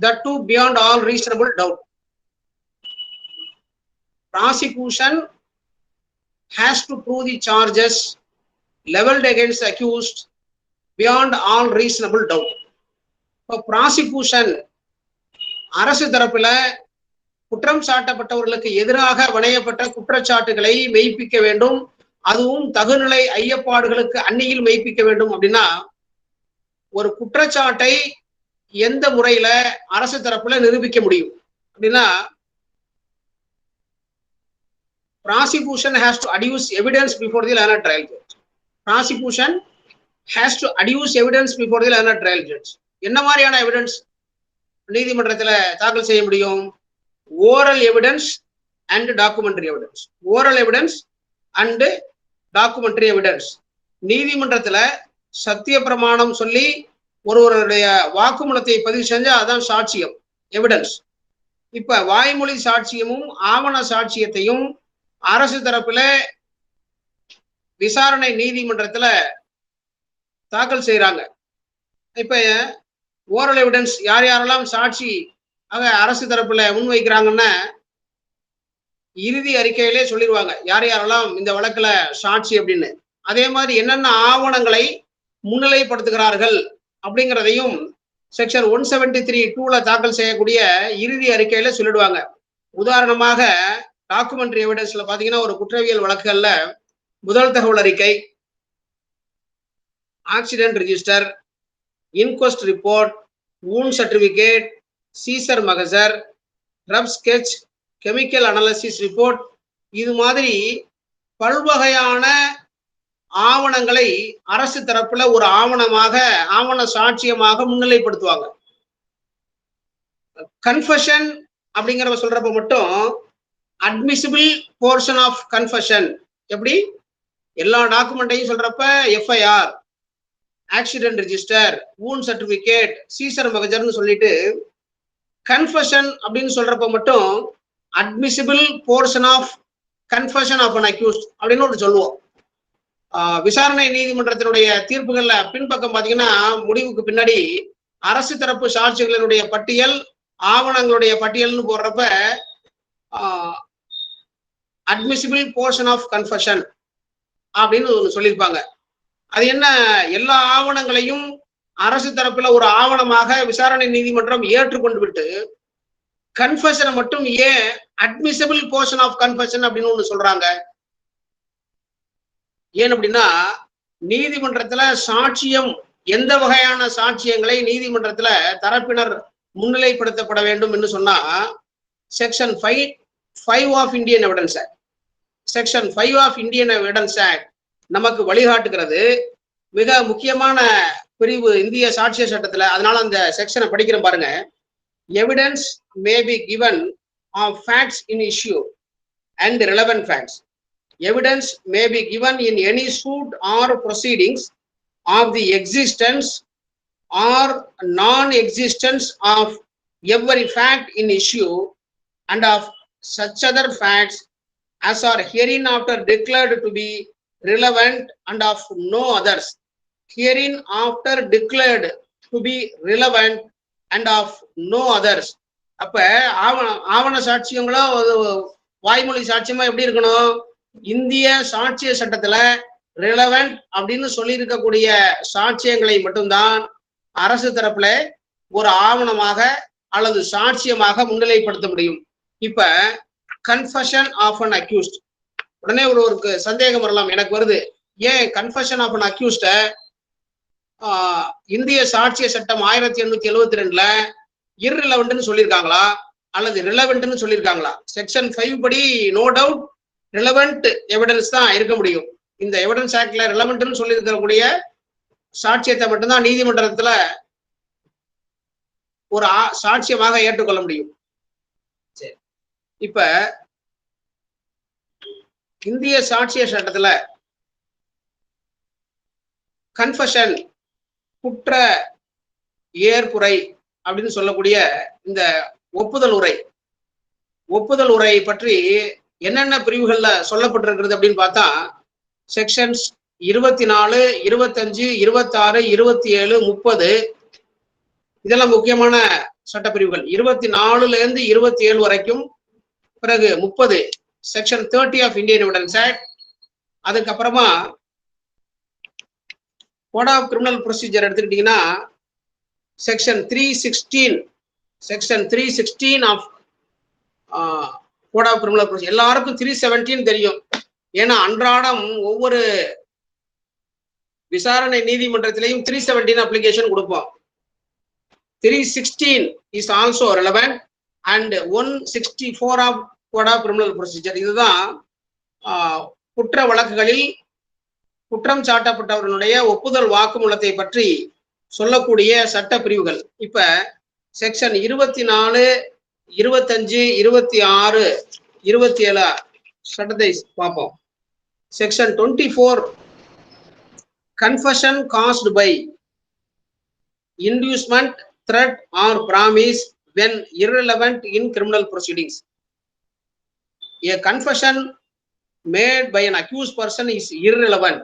that too beyond all reasonable doubt. Prosecution has to prove the charges leveled against the accused beyond all reasonable doubt. இப்போ prosecution அரசு தரப்புல குற்றம் சாட்டப்பட்டவர்களுக்கு எதிராக வணையப்பட்ட குற்றச்சாட்டுகளை மெய்ப்பிக்க வேண்டும், அதுவும் தகுநிலை ஐயப்பாடுகளுக்கு அந்நியில் மெய்ப்பிக்க வேண்டும். அப்படின்னா ஒரு குற்றச்சாட்டை எந்த முறையில அரசு தரப்புல நிரூபிக்க முடியும் அப்படின்னா, prosecution has to adduce evidence before the learned trial judge. Prosecution has to adduce evidence before the learned trial judge. என்ன மாதிரியான எவிடன்ஸ் நீதிமன்றத்துல தாக்கல் செய்ய முடியும்? Oral evidence and documentary evidence. Oral evidence and documentary evidence. நீதிமன்றத்துல சத்திய பிரமாணம் சொல்லி ஒருவருடைய வாக்குமூலத்தை பதிவு செஞ்சா அதான் சாட்சியம், எவிடன்ஸ். இப்ப வாய்மொழி சாட்சியமும் ஆவண சாட்சியத்தையும் அரசு தரப்புல விசாரணை நீதிமன்றத்துல தாக்கல் செய்யறாங்க. இப்ப ஓரல் எவிடன்ஸ் யார் யாரெல்லாம் சாட்சி அரசு தரப்புல முன்வைக்கிறாங்கன்னா இறுதி அறிக்கையிலே சொல்லிடுவாங்க யார் யாரெல்லாம் இந்த வழக்குல சாட்சி அப்படின்னு. அதே மாதிரி என்னென்ன ஆவணங்களை முன்னிலைப்படுத்துகிறார்கள் அப்படிங்கிறதையும் செக்ஷன் 173(2) தாக்கல் செய்யக்கூடிய இறுதி அறிக்கையில சொல்லிடுவாங்க. உதாரணமாக டாக்குமெண்டரி எவிடன்ஸ்ல பாத்தீங்கன்னா ஒரு குற்றவியல் வழக்குகள்ல முதல் தகவல் அறிக்கை, accident register, inquest report, wound certificate, seizure மகசர், rough sketch, chemical analysis report, இது மாதிரி பல்வகையான ஆவணங்களை அரசு தரப்புல ஒரு ஆவணமாக ஆவண சாட்சியமாக முன்னிலைப்படுத்துவாங்க. கன்ஃபஷன் அப்படிங்கிறத சொல்றப்ப மட்டும் அட்மிசிபிள் போர்ஷன் ஆஃப் கன்ஃபஷன். எப்படி எல்லா டாக்குமெண்ட்டையும் சொல்றப்ப FIR, accident register, wound certificate, seizure மகஜர்னு சொல்லிட்டு கன்ஃபஷன் அப்படின்னு சொல்றப்ப மட்டும் admissible portion of confession of an accused அப்படின்னு ஒரு சொல்லுவோம். விசாரணை நீதிமன்றத்தினுடைய தீர்ப்புகள்ல பின்பக்கம் பாத்தீங்கன்னா முடிவுக்கு பின்னாடி அரசு தரப்பு சாட்சிகளினுடைய பட்டியல், ஆவணங்களுடைய பட்டியல்னு போடுறப்ப அட்மிசிபிள் போர்ஷன் ஆஃப் கன்ஃபஷன் அப்படின்னு ஒன்று சொல்லியிருப்பாங்க. அது என்ன, எல்லா ஆவணங்களையும் அரசு தரப்புல ஒரு ஆவணமாக விசாரணை நீதிமன்றம் ஏற்றுக்கொண்டு விட்டு கன்ஃபஷனை மட்டும் ஏன் அட்மிசிபிள் போர்ஷன் ஆஃப் கன்ஃபஷன் அப்படின்னு ஒன்று சொல்றாங்க? ஏன் அப்படின்னா நீதிமன்றத்துல சாட்சியம் எந்த வகையான சாட்சியங்களை நீதிமன்றத்துல தரப்பினர் முன்னிலைப்படுத்தப்பட வேண்டும் என்று சொன்னா section 5 of Indian evidence act, section 5 of Indian evidence act நமக்கு வழிகாட்டுகிறது. மிக முக்கியமான பிரிவு இந்திய சாட்சிய சட்டத்துல. அதனால அந்த செக்ஷனை படிக்கிறேன் பாருங்க. Evidence may be given of facts in issue and relevant facts. Evidence may be given in any suit or proceedings of the existence or non-existence of every fact in issue and of such other facts as are hereinafter declared to be relevant and of no others. Hereinafter declared to be relevant and of no others. அப்ப ஆவண சாட்சியங்களோ வாய்மொழி சாட்சியமா எப்படி இருக்கணும்? இந்திய சாட்சிய சட்டத்துல relevant அப்படின்னு சொல்லி இருக்கக்கூடிய சாட்சியங்களை மட்டும்தான் அரசு தரப்புல ஒரு ஆவணமாக அல்லது சாட்சியமாக முன்னிலைப்படுத்த முடியும். இப்ப கன்ஃபஷன் ஆஃப் அன் அக்யூஸ்ட், உடனே ஒருவருக்கு சந்தேகம் வரலாம், எனக்கு வருது, ஏன் கன்ஃபஷன் ஆஃப் அன் அக்யூஸ்ட இந்திய சாட்சிய சட்டம் 1872 இர்ரிலவெண்ட்னு சொல்லியிருக்காங்களா அல்லது ரிலவெண்ட்னு சொல்லியிருக்காங்களா? செக்ஷன் 5 படி நோ டவுட் ரிலவெண்ட் எவிடன்ஸ் தான் இருக்க முடியும். இந்த எவிடன்ஸ் ஆக்ட்ல ரிலவெண்ட்னு சொல்லி இருக்கக்கூடிய சாட்சியத்தை மட்டும்தான் நீதிமன்றத்துல ஒரு சாட்சியமாக ஏற்றுக்கொள்ள முடியும். சரி, இப்ப இந்திய சாட்சிய சட்டத்துல கன்ஃபஷன், குற்ற ஏற்புரை அப்படின்னு சொல்லக்கூடிய இந்த ஒப்புதல் உரை பற்றி என்னென்ன பிரிவுகள்ல சொல்லப்பட்டிருக்கிறது அப்படின்னு பார்த்தா செக்ஷன்ஸ் 24, 25, 26, 27, 30, இதெல்லாம் முக்கியமான சட்டப்பிரிவுகள். 24ல இருந்து 27 வரைக்கும். பிறகு 30 section 30 of Indian evidence act. அதுக்கப்புறமா கோட் ஆஃப் கிரிமினல் ப்ரொசீஜர் எடுத்துக்கிட்டீங்கன்னா section 316 of code of criminal procedure. எல்லாருக்கும் 317 தெரியும். ஏன்னா அன்றாடம் ஒவ்வொரு விசாரணை நீதிமன்றத்திலையும் 317 அப்ளிகேஷன் கொடுப்போம். 316 is also relevant and 164 of Code of Criminal Procedure. இதுதான் குற்ற வழக்குகளில் குற்றம் சாட்டப்பட்டவர்களுடைய ஒப்புதல் வாக்குமூலத்தை பற்றி சொல்லக்கூடிய சட்ட பிரிவுகள். இப்ப செக்ஷன் 24, 25, 26, 27 சட்டத்தை பார்ப்போம். Section 24 confession caused by inducement, threat or promise when irrelevant in criminal proceedings. A confession made by an accused person is irrelevant.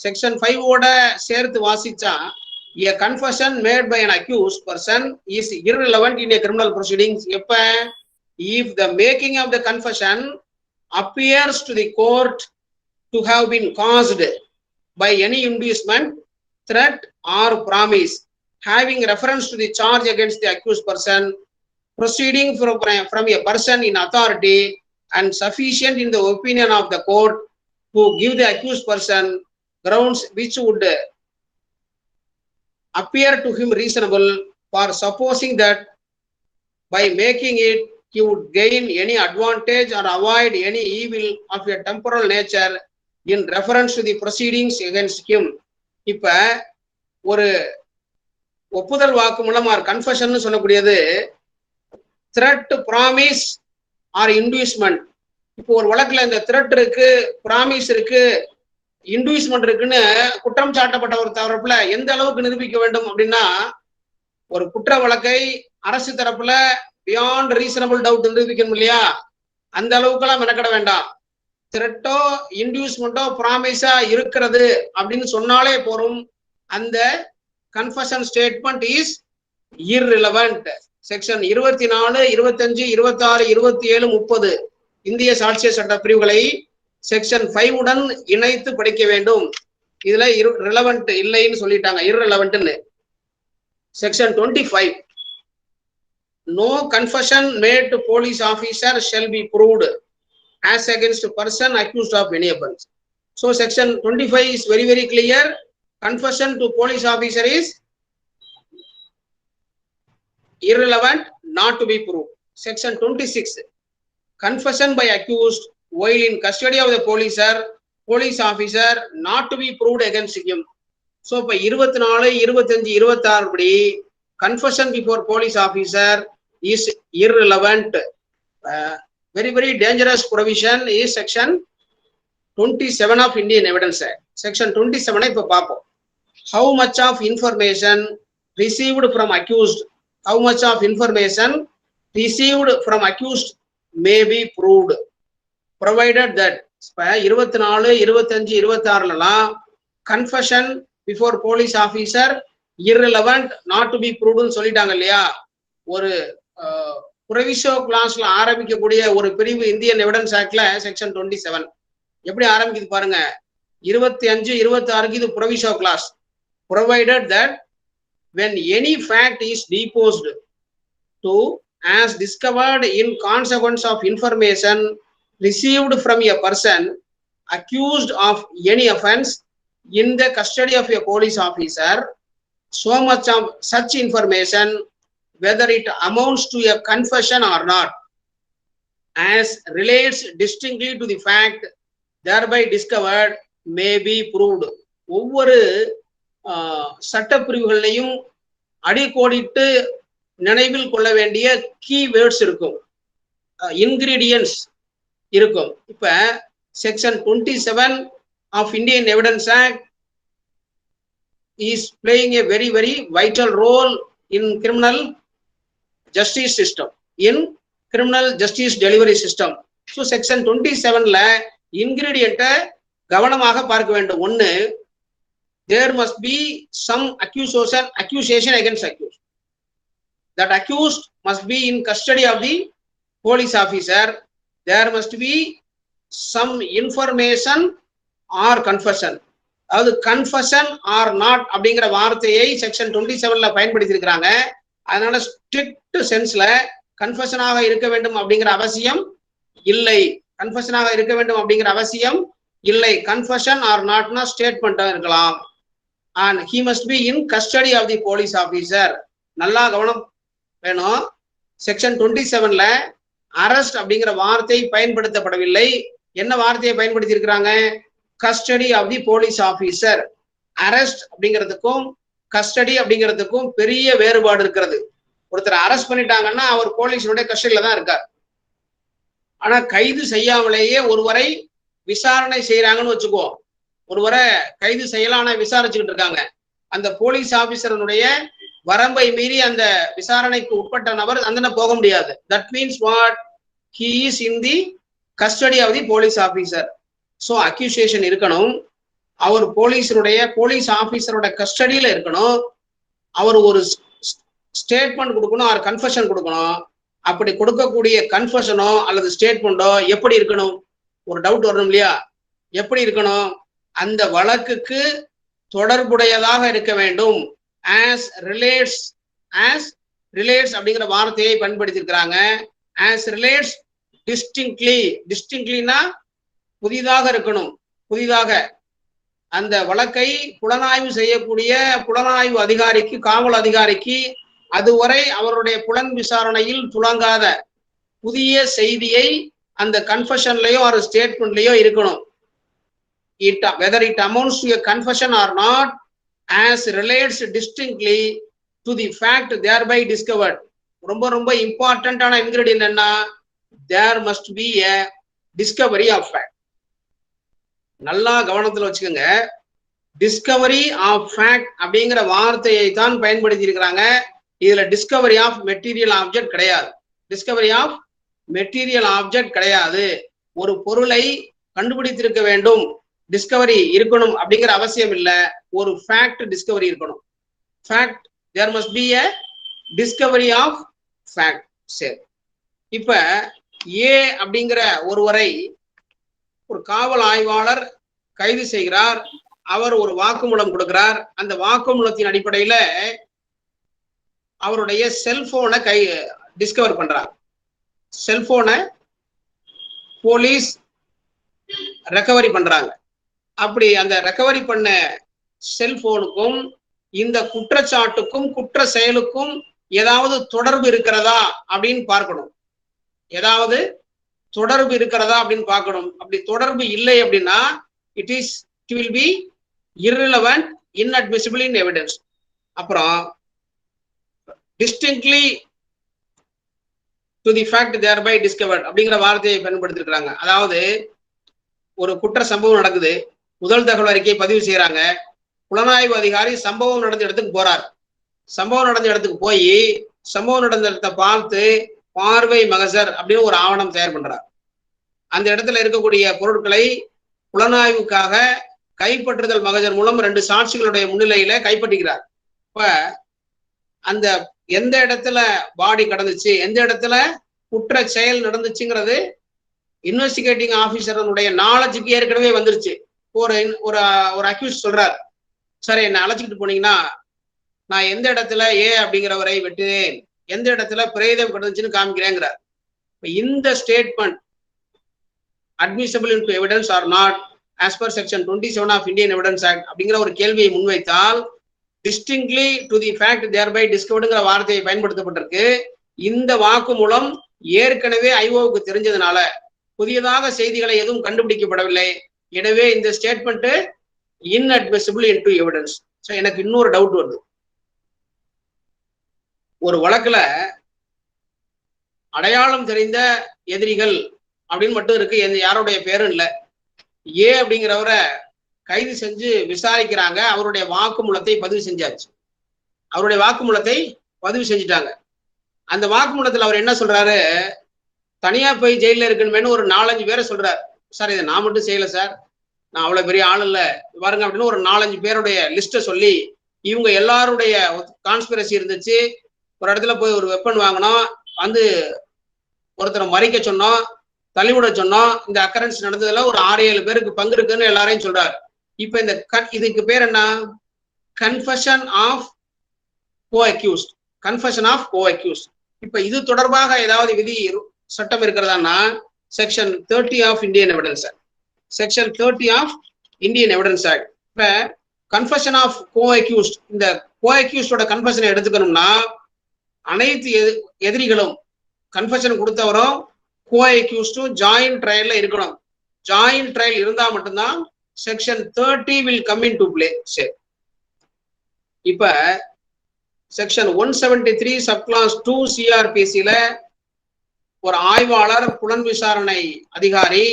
Section 5 ஓட சேர்த்து வாசிச்சா a confession made by an accused person is irrelevant in a criminal proceedings. எப்ப if the making of the confession appears to the court to have been caused by any inducement, threat or promise having reference to the charge against the accused person, proceeding from a person in authority and sufficient in the opinion of the court to give the accused person grounds which would appear to him reasonable for supposing that by making it he would gain any advantage or avoid any evil of a temporal nature in reference to the proceedings against him. இப்ப ஒரு ஒப்புதல் வாக்குமூலம் R confession சொல்லக்கூடியது thread, promise R inducement. இப்போ ஒரு வழக்குல இந்த thread இருக்கு, ப்ராமிஸ் இருக்கு, இன்டியூஸ்மெண்ட் இருக்குன்னு குற்றம் சாட்டப்பட்ட ஒரு தரப்புல எந்த அளவுக்கு நிரூபிக்க வேண்டும் அப்படின்னா, ஒரு குற்ற வழக்கை அரசு தரப்புல பியாண்ட் ரீசனபிள் டவுட் நிரூபிக்கணும் இல்லையா, அந்த அளவுக்குலாம் மெனக்கட வேண்டாம். த்ரெட்டோ இன்டியூஸ்மெண்ட்டோ ப்ராமிஸா இருக்கிறது அப்படின்னு சொன்னாலே போரும், அந்த confession statement is irrelevant. Section 24, 25, 26, 27, 30 இந்திய சாட்சிய சட்ட பிரிவுகளை செக்ஷன் 5 உடன் இணைத்து படிக்க வேண்டும். இதுல ரிலவெண்ட் இல்லைன்னு சொல்லிட்டாங்க, irrelevantன்னு. Section 25 no confession made to police officer shall be proved as against a person accused of any offense. So section 25 is very very clear. Confession to police officer is irrelevant, not to be proved. Section 26 confession by accused while in custody of the police officer not to be proved against him. So இப்ப 24, 25, 26 படி confession before police officer is irrelevant. Very very dangerous provision is section 27 of Indian Evidence Act. Section 27 இப்ப பார்ப்போம். How much of information received from accused may be proved provided that 24, 25, 26 confession before police officer irrelevant, not to be proved சொல்லிட்டாங்க இல்லையா. ஒரு புரவிஷோ கிளாஸ்ல ஆரம்பிக்கக்கூடிய ஒரு பிரிவு Indian Evidence ஆக்ட்ல section 27 எப்படி ஆரம்பிக்குது பாருங்க. 25, 26 இது புரவிஷோ class. provided that when any fact is deposed to as discovered in consequence of information received from a person accused of any offense in the custody of a police officer, so much of such information, whether it amounts to a confession or not, as relates distinctly to the fact thereby discovered, may be proved. ஒவ்வொரு சட்ட பிரிவுகளையும் அடிக்கோடிட்டு நினைவில் கொள்ள வேண்டிய keywords இருக்கும், ingredients இருக்கும். இப்ப section 27 of Indian evidence act is playing a very very vital role in criminal justice system, in criminal justice delivery system. So section 27ல இன்கிரீடியன்ட்டை கவனமாக பார்க்க வேண்டும். ஒன்னு, there must be some accusation against accused. that accused must be in custody of the police officer. There must be some information or confession. அதாவது confession R not அப்படிங்கிற வார்த்தையை section 27ல பயன்படுத்தி இருக்கிறாங்க. அதனால ஸ்ட்ரிக்ட் சென்ஸ்ல கன்ஃபஷனாக இருக்க வேண்டும் அப்படிங்கிற அவசியம் இல்லை. கன்ஃபஷனாக இருக்க வேண்டும் அப்படிங்கிற அவசியம் இல்லை. கன்ஃபஷன் ஆர் நாட்னா ஸ்டேட்மெண்டா இருக்கலாம். And he must be in custody of the police officer. நல்லா கவனம் வேணும். செக்ஷன் 27ல அரெஸ்ட் அப்படிங்கிற வார்த்தை பயன்படுத்தப்படவில்லை. என்ன வார்த்தையை பயன்படுத்தி இருக்கிறாங்க? Custody of the police officer. Arrest அப்படிங்கிறதுக்கும் கஸ்டடி அப்படிங்கிறதுக்கும் பெரிய வேறுபாடு இருக்கிறது. ஒருத்தர் அரெஸ்ட் பண்ணிட்டாங்கன்னா அவர் போலீஸினுடைய கஸ்டடியில தான் இருக்கார். ஆனா கைது செய்யாமலேயே ஒருவரை விசாரணை செய்யறாங்கன்னு வச்சுக்கோ. ஒருவரை கைது செய்யலாம், ஆனா விசாரிச்சுக்கிட்டு இருக்காங்க. அந்த போலீஸ் ஆபீசரனுடைய வரம்பை மீறி அந்த விசாரணைக்கு உட்பட்ட நபர் அந்த போக முடியாது. That means what? He is in the custody of the police officer. So accusation இருக்கணும். அவர் போலீஸ் ஆபீசரோட கஸ்டடியில இருக்கணும். அவர் ஒரு ஸ்டேட்மெண்ட் கொடுக்கணும், அவர் கன்ஃபஷன் கொடுக்கணும். அப்படி கொடுக்கக்கூடிய கன்ஃபஷனோ அல்லது ஸ்டேட்மெண்டோ எப்படி இருக்கணும்? ஒரு டவுட் வரணும் இல்லையா? எப்படி இருக்கணும்? அந்த வழக்குக்கு தொடர்புடையதாக இருக்க வேண்டும். as relates அப்படிங்கிற வார்த்தையை பயன்படுத்தி இருக்கிறாங்க. as relates distinctly புதிதாக இருக்கணும். புதிதாக அந்த வழக்கை புலனாய்வு செய்யக்கூடிய புலனாய்வு அதிகாரிக்கு, காவல் அதிகாரிக்கு அதுவரை அவருடைய புலன் விசாரணையில் துளங்காத புதிய செய்தியை அந்த கன்ஃபஷன்லயோ ஒரு ஸ்டேட்மெண்ட்லயோ இருக்கணும். whether it amounts to a confession or not, as relates distinctly to the fact thereby discovered. ரொம்ப ரொம்ப இம்பார்ட்டன்டான இன்கிரிடியன்ட் என்ன? there must be a discovery of fact. நல்லா கவனத்துல வச்சுக்கோங்க. டிஸ்கவரி ஆஃப் ஃபேக்ட் அப்படிங்கிற வார்த்தையை தான் பயன்படுத்தி இருக்கிறாங்க. இதுல டிஸ்கவரி ஆஃப் மெட்டீரியல் ஆப்ஜெக்ட் கிடையாது. டிஸ்கவரி ஆஃப் மெட்டீரியல் ஆப்ஜெக்ட் கிடையாது. ஒரு பொருளை கண்டுபிடித்திருக்க வேண்டும், டிஸ்கவரி இருக்கணும் அப்படிங்கிற அவசியம் இல்லை. ஒரு ஃபேக்ட் டிஸ்கவரி இருக்கணும். Fact, there must be a discovery of fact. சரி, இப்ப ஏ அப்படிங்கிற ஒருவரை ஒரு காவல் ஆய்வாளர் கைது செய்கிறார். அவர் ஒரு வாக்குமூலம் கொடுக்கிறார். அந்த வாக்குமூலத்தின் அடிப்படையில அவருடைய செல்போனை டிஸ்கவர் பண்றாங்க. செல்போனை போலீஸ் ரெக்கவரி பண்றாங்க. அப்படி அந்த ரெக்கவரி பண்ண செல்போனுக்கும் இந்த குற்றச்சாட்டுக்கும் குற்ற செயலுக்கும் ஏதாவது தொடர்பு இருக்கிறதா அப்படின்னு பார்க்கணும். ஏதாவது தொடர்பு இருக்கிறதா அப்படின்னு பார்க்கணும். அப்படி தொடர்பு இல்லை அப்படின்னா it will be irrelevant, inadmissible in evidence. அப்புறம் distinctly to the fact thereby discovered அப்படிங்கிற வார்த்தையை பயன்படுத்தி இருக்காங்க. அதாவது ஒரு குற்ற சம்பவம் நடக்குது, முதல் தகவல் அறிக்கையை பதிவு செய்யறாங்க. புலனாய்வு அதிகாரி சம்பவம் நடந்த இடத்துக்கு போறார். சம்பவம் நடந்த இடத்துக்கு போய் சம்பவம் நடந்த இடத்தை பார்த்து பார்வை மகசர் அப்படின்னு ஒரு ஆவணம் தயார் பண்றார். அந்த இடத்துல இருக்கக்கூடிய பொருட்களை புலனாய்வுக்காக கைப்பற்றுதல் மகஜர் மூலம் 2 சாட்சிகளுடைய முன்னிலையில கைப்பற்றுகிறார். இப்ப அந்த எந்த இடத்துல பாடி கடந்துச்சு, எந்த இடத்துல குற்ற செயல் நடந்துச்சுங்கிறது இன்வெஸ்டிகேட்டிங் ஆபீசருடைய நாலேஜுக்கு ஏற்கனவே வந்துருச்சு. ஒரு ஒரு அக்யூஸ் சொல்றார், சார் என்னை அழைச்சிக்கிட்டு போனீங்கன்னா நான் எந்த இடத்துல அப்படிங்கிறவரை வெட்டினேன், எந்த இடத்துல பிரேதம் கடந்துச்சுன்னு காமிக்கிறேங்கிறார். இந்த statement admissible into evidence or not as per section 27 of Indian Evidence Act அப்படிங்கிற ஒரு கேள்வியை முன்வைத்தால் distinctly to the fact thereby discoveredங்கிற வார்த்தையை பயன்படுத்தப்பட்டிருக்கு. இந்த வாக்கு மூலம் ஏற்கனவே ஐஓவுக்கு தெரிஞ்சதுனால புதியதாக செய்திகளை எதுவும் கண்டுபிடிக்கப்படவில்லை. எனவே இந்த statement inadmissible into evidence. So எனக்கு இன்னொரு டவுட் வருது. ஒரு வழக்குல அடையாளம் தெரிந்த எதிரிகள் அப்படின்னு மட்டும் இருக்கு, யாருடைய பேரும் இல்லை. அப்படிங்கிறவரை கைது செஞ்சு விசாரிக்கிறாங்க. அவருடைய வாக்குமூலத்தை பதிவு செஞ்சாச்சு. அவருடைய வாக்குமூலத்தை பதிவு செஞ்சுட்டாங்க. அந்த வாக்குமூலத்தில் அவர் என்ன சொல்றாரு? தனியா போய் ஜெயில இருக்கணுமேனு ஒரு 4-5 பேரை சொல்றாரு. சார் இதை நான் மட்டும் செய்யல சார், நான் அவ்வளவு பெரிய ஆள் இல்லை பாருங்க அப்படின்னு ஒரு 4-5 பேருடைய லிஸ்ட்டை சொல்லி இவங்க எல்லாருடைய கான்ஸ்பிரசி இருந்துச்சு, ஒரு இடத்துல போய் ஒரு வெப்பன் வாங்கினோம், வந்து ஒருத்தரை மறிக்க சொன்னோம், தள்ளிவிட சொன்னோம், இந்த அக்கரன்ஸ் நடந்ததுல ஒரு 6-7 பேருக்கு பங்கு இருக்குன்னு எல்லாரையும் சொல்றாரு. இப்ப இந்த இதுக்கு பேர் என்ன? Confession of co-accused. Confession of co-accused. இப்ப இது தொடர்பாக ஏதாவது விதி சட்டம் இருக்கிறதான்னா section 30 of Indian evidence act. Section 30 of Indian evidence Act. இப்ப கன்ஃபஷன் ஆஃப் கோ-அக்யூஸ்ட், இந்த கோ-அக்யூஸ்டோட கன்ஃபஷனை எடுத்துக்கணும்னா அனைத்து எதிரிகளும் கன்ஃபஷன் கொடுத்தவரும் கோ-அக்யூஸ்டும் ஜாயிண்ட் ட்ரையல்ல இருக்கணும். ஜாயிண்ட் ட்ரையல் இருந்தா மட்டும்தான் section 30 will come in to play. சரி, இப்ப செக்ஷன் 173 சப்கிளாஸ் 2 சிஆர்பிசில ஒரு ஆய்வாளர், புலன் விசாரணை அதிகாரி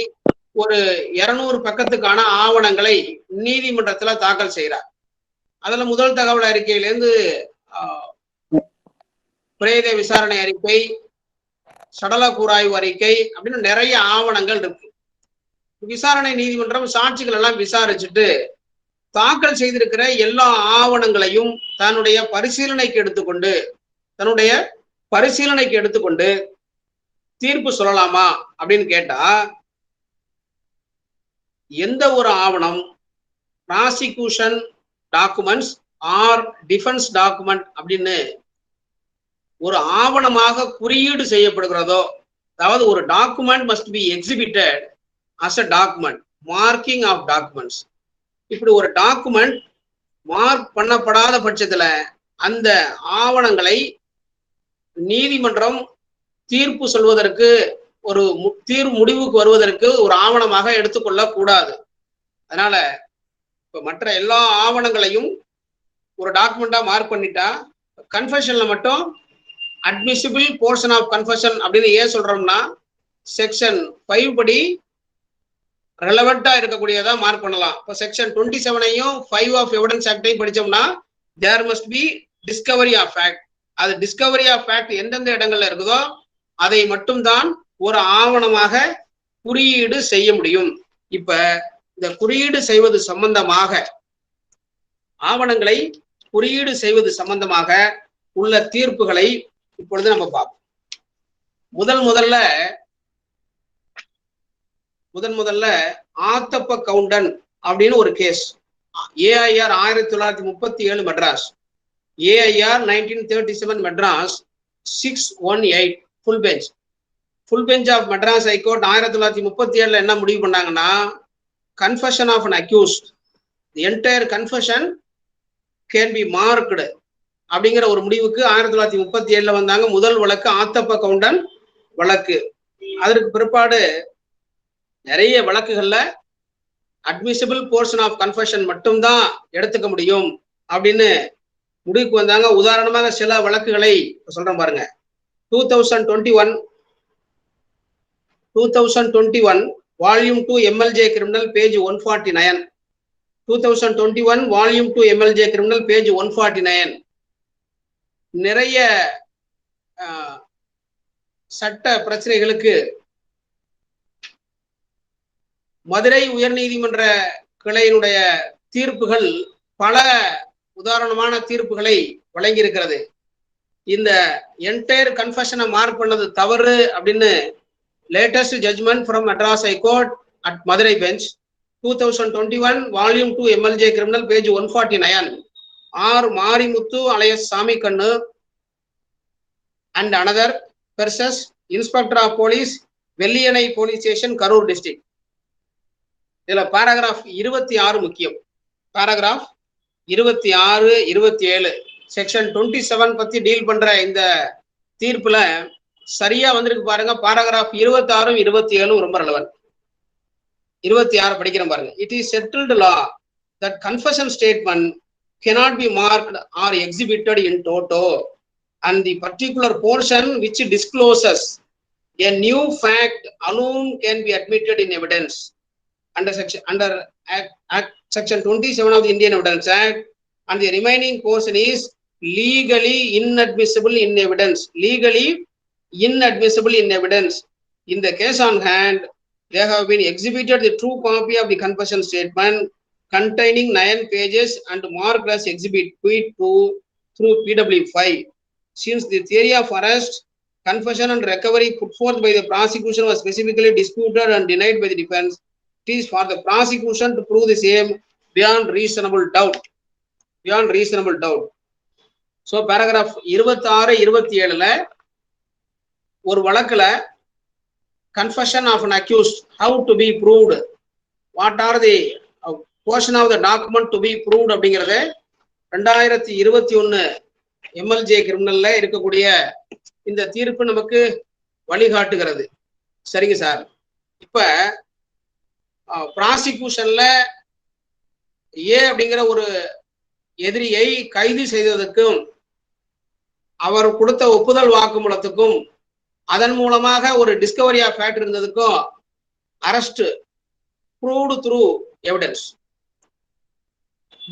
ஒரு 200 பக்கத்துக்கான ஆவணங்களை நீதிமன்றத்துல தாக்கல் செய்யறார். அதுல முதல் தகவல் அறிக்கையிலேருந்து பிரேத விசாரணை அறிக்கை, சடல கூராய்வு அறிக்கை அப்படின்னு நிறைய ஆவணங்கள் இருக்கு. விசாரணை நீதிமன்றம் சாட்சிகள் எல்லாம் விசாரிச்சுட்டு தாக்கல் செய்திருக்கிற எல்லா ஆவணங்களையும் தன்னுடைய பரிசீலனைக்கு எடுத்துக்கொண்டு தீர்ப்பு சொல்லலாமா அப்படின்னு கேட்டா, எந்த ஒரு ஆவணம் prosecution documents or defence document அப்படின்னு ஒரு ஆவணமாக குறியீடு செய்யப்படுகிறதோ, அதாவது ஒரு document must be exhibited as a document, marking of documents. இப்படி ஒரு டாக்குமெண்ட் மார்க் பண்ணப்படாத பட்சத்துல அந்த ஆவணங்களை நீதிமன்றம் தீர்ப்பு சொல்வதற்கு, ஒரு முடிவுக்கு வருவதற்கு ஒரு ஆவணமாக எடுத்துக்கொள்ள கூடாது. அதனால இப்ப மற்ற எல்லா ஆவணங்களையும் ஒரு டாக்குமெண்டா மார்க் பண்ணிட்டா, கன்ஃபெஷன்ல மட்டும் அட்மிசிபிள் போர்ஷன் ஆஃப் கன்ஃபெஷன் அப்படின்னு ஏன் சொல்றோம்னா செக்ஷன் 5 படி ரெலவெண்டா இருக்கக்கூடியதா மார்க் பண்ணலாம். இப்போ செக்ஷன் 27ஐயும் 5 ஆஃப் எவிடன்ஸ் ஆக்டையும் படிச்சோம்னா there must be discovery of fact. அது டிஸ்கவரி ஆஃப் ஃபேக்ட் எந்தெந்த இடங்கள்ல இருக்குதோ அதை மட்டும்தான் ஒரு ஆவணமாக குறியீடு செய்ய முடியும். இப்ப இந்த குறியீடு செய்வது சம்பந்தமாக, ஆவணங்களை குறியீடு செய்வது சம்பந்தமாக உள்ள தீர்ப்புகளை இப்பொழுது நம்ம பார்ப்போம். முதல்ல ஆத்தப்ப கவுண்டன் அப்படின்னு ஒரு case, AIR 1937 Madras, AIR 1937 Madras 618 full bench of Madras high court 1937 என்ன முடிவு பண்ணாங்கன்னா, confession of an accused, the entire confession can be marked அப்படிங்கிற ஒரு முடிவுக்கு 1937 வந்தாங்க. முதல் வழக்கு ஆத்தப்ப கவுண்டன் வழக்கு. அதற்கு பிற்பாடு நிறைய வழக்குகள்ல அட்மிசிபிள் போர்ஷன் ஆஃப் கன்ஃபெஷன் மட்டும்தான் எடுத்துக்க முடியும் அப்படின்னு முடிவுக்கு வந்தாங்க. உதாரணமாக சில வழக்குகளை சொல்றேன் பாருங்க. 2021 volume 2 MLJ criminal page 149, 2021 volume 2 MLJ criminal page 149. நிறைய சட்ட பிரச்சனைகளுக்கு மதுரை உயர்நீதிமன்ற கிளையினுடைய தீர்ப்புகள் பல உதாரணமான தீர்ப்புகளை வழங்கியிருக்கிறது. இந்த என்டையர் கன்ஃபெஷனை மார்க் பண்ணது தவறு அப்படின்னு latest judgment from Madras high court at Madurai bench 2021 volume 2 MLJ criminal page 149, R Marimuthu alias Sami Kannu and another versus inspector of police Velliyanai police station Karur district. இதுல பாராகிராஃப் 26 முக்கியம். பாராகிராஃப் 26, 27 செக்ஷன் 27 பத்தி டீல் பண்ற இந்த தீர்ப்புல சரியா வந்திருக்கு பாருங்க. பாராகிராஃப் 26, 27 ரொம்ப ரெலவென்ட். 26 படிக்கிறேன் பாருங்க. It is settled law that confession statement cannot be marked or exhibited in toto and the particular portion which discloses a new fact alone can be admitted in evidence under section 27 of the Indian Evidence Act, and the remaining portion is legally inadmissible in evidence. In the case on hand, they have been exhibited the true copy of the confession statement containing 9 pages and marked as exhibit 2 through PW5. since the theory of arrest, confession and recovery put forth by the prosecution was specifically disputed and denied by the defense, it is for the prosecution to prove the same beyond reasonable doubt. Beyond reasonable doubt. So paragraph 26, 27 ஒரு வழக்குல confession of an accused, how to be proved, what are the portion of the document to be proved அப்படிங்கிறது 2021 MLJ கிரிமினல்ல இருக்கக்கூடிய இந்த தீர்ப்பு நமக்கு வழிகாட்டுகிறது. சரிங்க sir. இப்ப ப்ராசிக்யூஷன்ல ஏ அப்படிங்கிற ஒரு எதிரியை கைது செய்ததற்கும் அவர் கொடுத்த ஒப்புதல் வாக்குமூலத்துக்கும் அதன் மூலமாக ஒரு டிஸ்கவரி ஆஃப் ஃபேக்ட் இருந்ததுக்கும் arrest proved through evidence.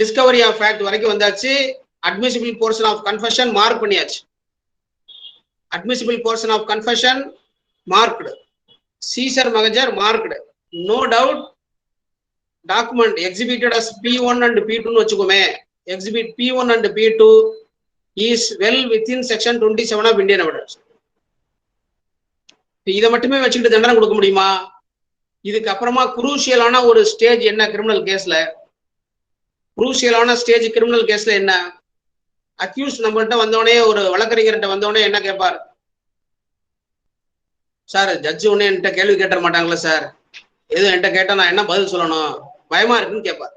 Discovery of fact வரைக்கும் வந்தாச்சு. Admissible portion of confession mark பண்ணியாச்சு. Admissible portion of confession marked. Seizure மகஜர் marked. No doubt document exhibited as P1 and P2 வச்சுக்கோமே. Exhibit P1 and P2 is well within section 27 of Indian Evidence. இதை மட்டுமே வச்சுக்கிட்டு தண்டனை கொடுக்க முடியுமா? இதுக்கு அப்புறமா குரூசியலான ஒரு ஸ்டேஜ் என்ன கிரிமினல் கேஸ்ல? குரூசியலான ஸ்டேஜ் கிரிமினல் கேஸ்ல என்ன? அக்யூஸ் நம்மகிட்ட வந்தோடனே, ஒரு வழக்கறிஞர்கிட்ட வந்தோடனே என்ன கேட்பார்? சார் ஜட்ஜு ஒண்ணு என்கிட்ட கேள்வி கேட்ட மாட்டாங்களா சார்? எதுவும் என்கிட்ட கேட்டா நான் என்ன பதில் சொல்லணும்? பயமா இருக்குன்னு கேட்பார்.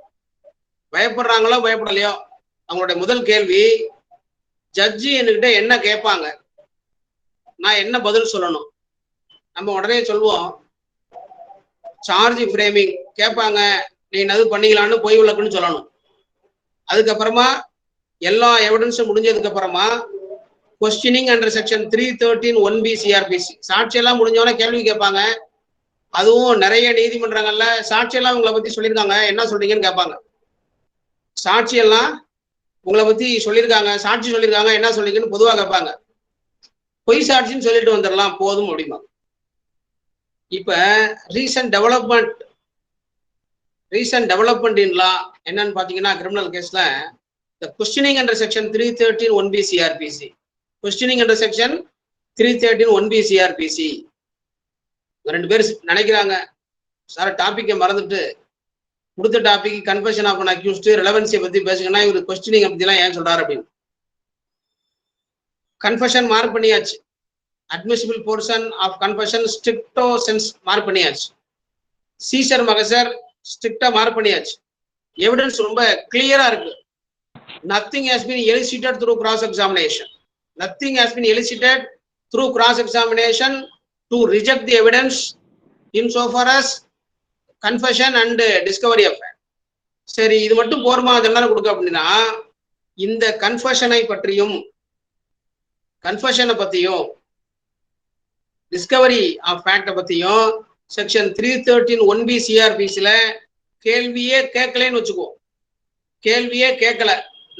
பயப்படுறாங்களோ பயப்படலையோ, அவங்களுடைய முதல் கேள்வி ஜட்ஜி என்கிட்ட என்ன கேட்பாங்க, நான் என்ன பதில் சொல்லணும்? நம்ம உடனே சொல்லுவோம் சார்ஜ் ஃப்ரேமிங் கேட்பாங்க, நீ அது பண்ணிக்கலான்னு பொய் விளக்குன்னு சொல்லணும். அதுக்கப்புறமா எல்லா எவிடன்ஸும் முடிஞ்சதுக்கு அப்புறமா questioning under section 313 1B CRPC சாட்சியெல்லாம் முடிஞ்சவொடனே கேள்வி கேட்பாங்க. அதுவும் நிறைய நீதிமன்றங்கள்ல சாட்சியெல்லாம் உங்களை பத்தி சொல்லியிருக்காங்க, என்ன சொல்றீங்கன்னு கேட்பாங்க. சாட்சியெல்லாம் உங்களை பத்தி சொல்லியிருக்காங்க, சாட்சி சொல்லியிருக்காங்க, என்ன சொல்றீங்கன்னு பொதுவாக கேட்பாங்க. பொய் சாட்சின்னு சொல்லிட்டு வந்துடலாம் போதும் அப்படிமா. இப்ப ரீசன்ட் டெவலப்மெண்ட் இன் லா என்னன்னு பாத்தீங்கன்னா, கிரிமினல் கேஸ்ல the questioning under section 313 1B CRPC, questioning under section 313 1B CRPC. ரெண்டு பேர் நினைக்கிறாங்க சார் டாபிக்கை மறந்துட்டு கொடுத்த டாபிக் கன்ஃபெஷன் ஆஃப் அக்யூஸ்ட் ரெலவன்சியை பத்தி பேசுங்கன்னா இவர் கொஸ்டினிங் பத்தி எல்லாம் ஏன் சொல்றாரு அப்படின்னு. கன்ஃபெஷன் மார்க் பண்ணியாச்சு. Admissible portion of confession stricto sense mark பண்ணியாச்சு. சீசர் மகசர் ஸ்ட்ரிக்டா மார்க் பண்ணியாச்சு. எவிடன்ஸ் ரொம்ப கிளியரா இருக்கு. Nothing has been elicited through cross examination. Nothing has been elicited through cross examination to reject the evidence insofar as confession and discovery of fact. சரி, இது மட்டும் போர்மா தண்டனை கொடுக்க அப்படின்னா, இந்த கன்ஃபெஷனை பற்றியும் கன்ஃபெஷனை பத்தியும் டிஸ்கவரி ஆஃப் ஃபேக்ட பத்தியும் செக்ஷன் 313 1B CRPCல கேள்வியே கேட்கலன்னு வச்சுக்கோ. கேள்வியே கேட்கல,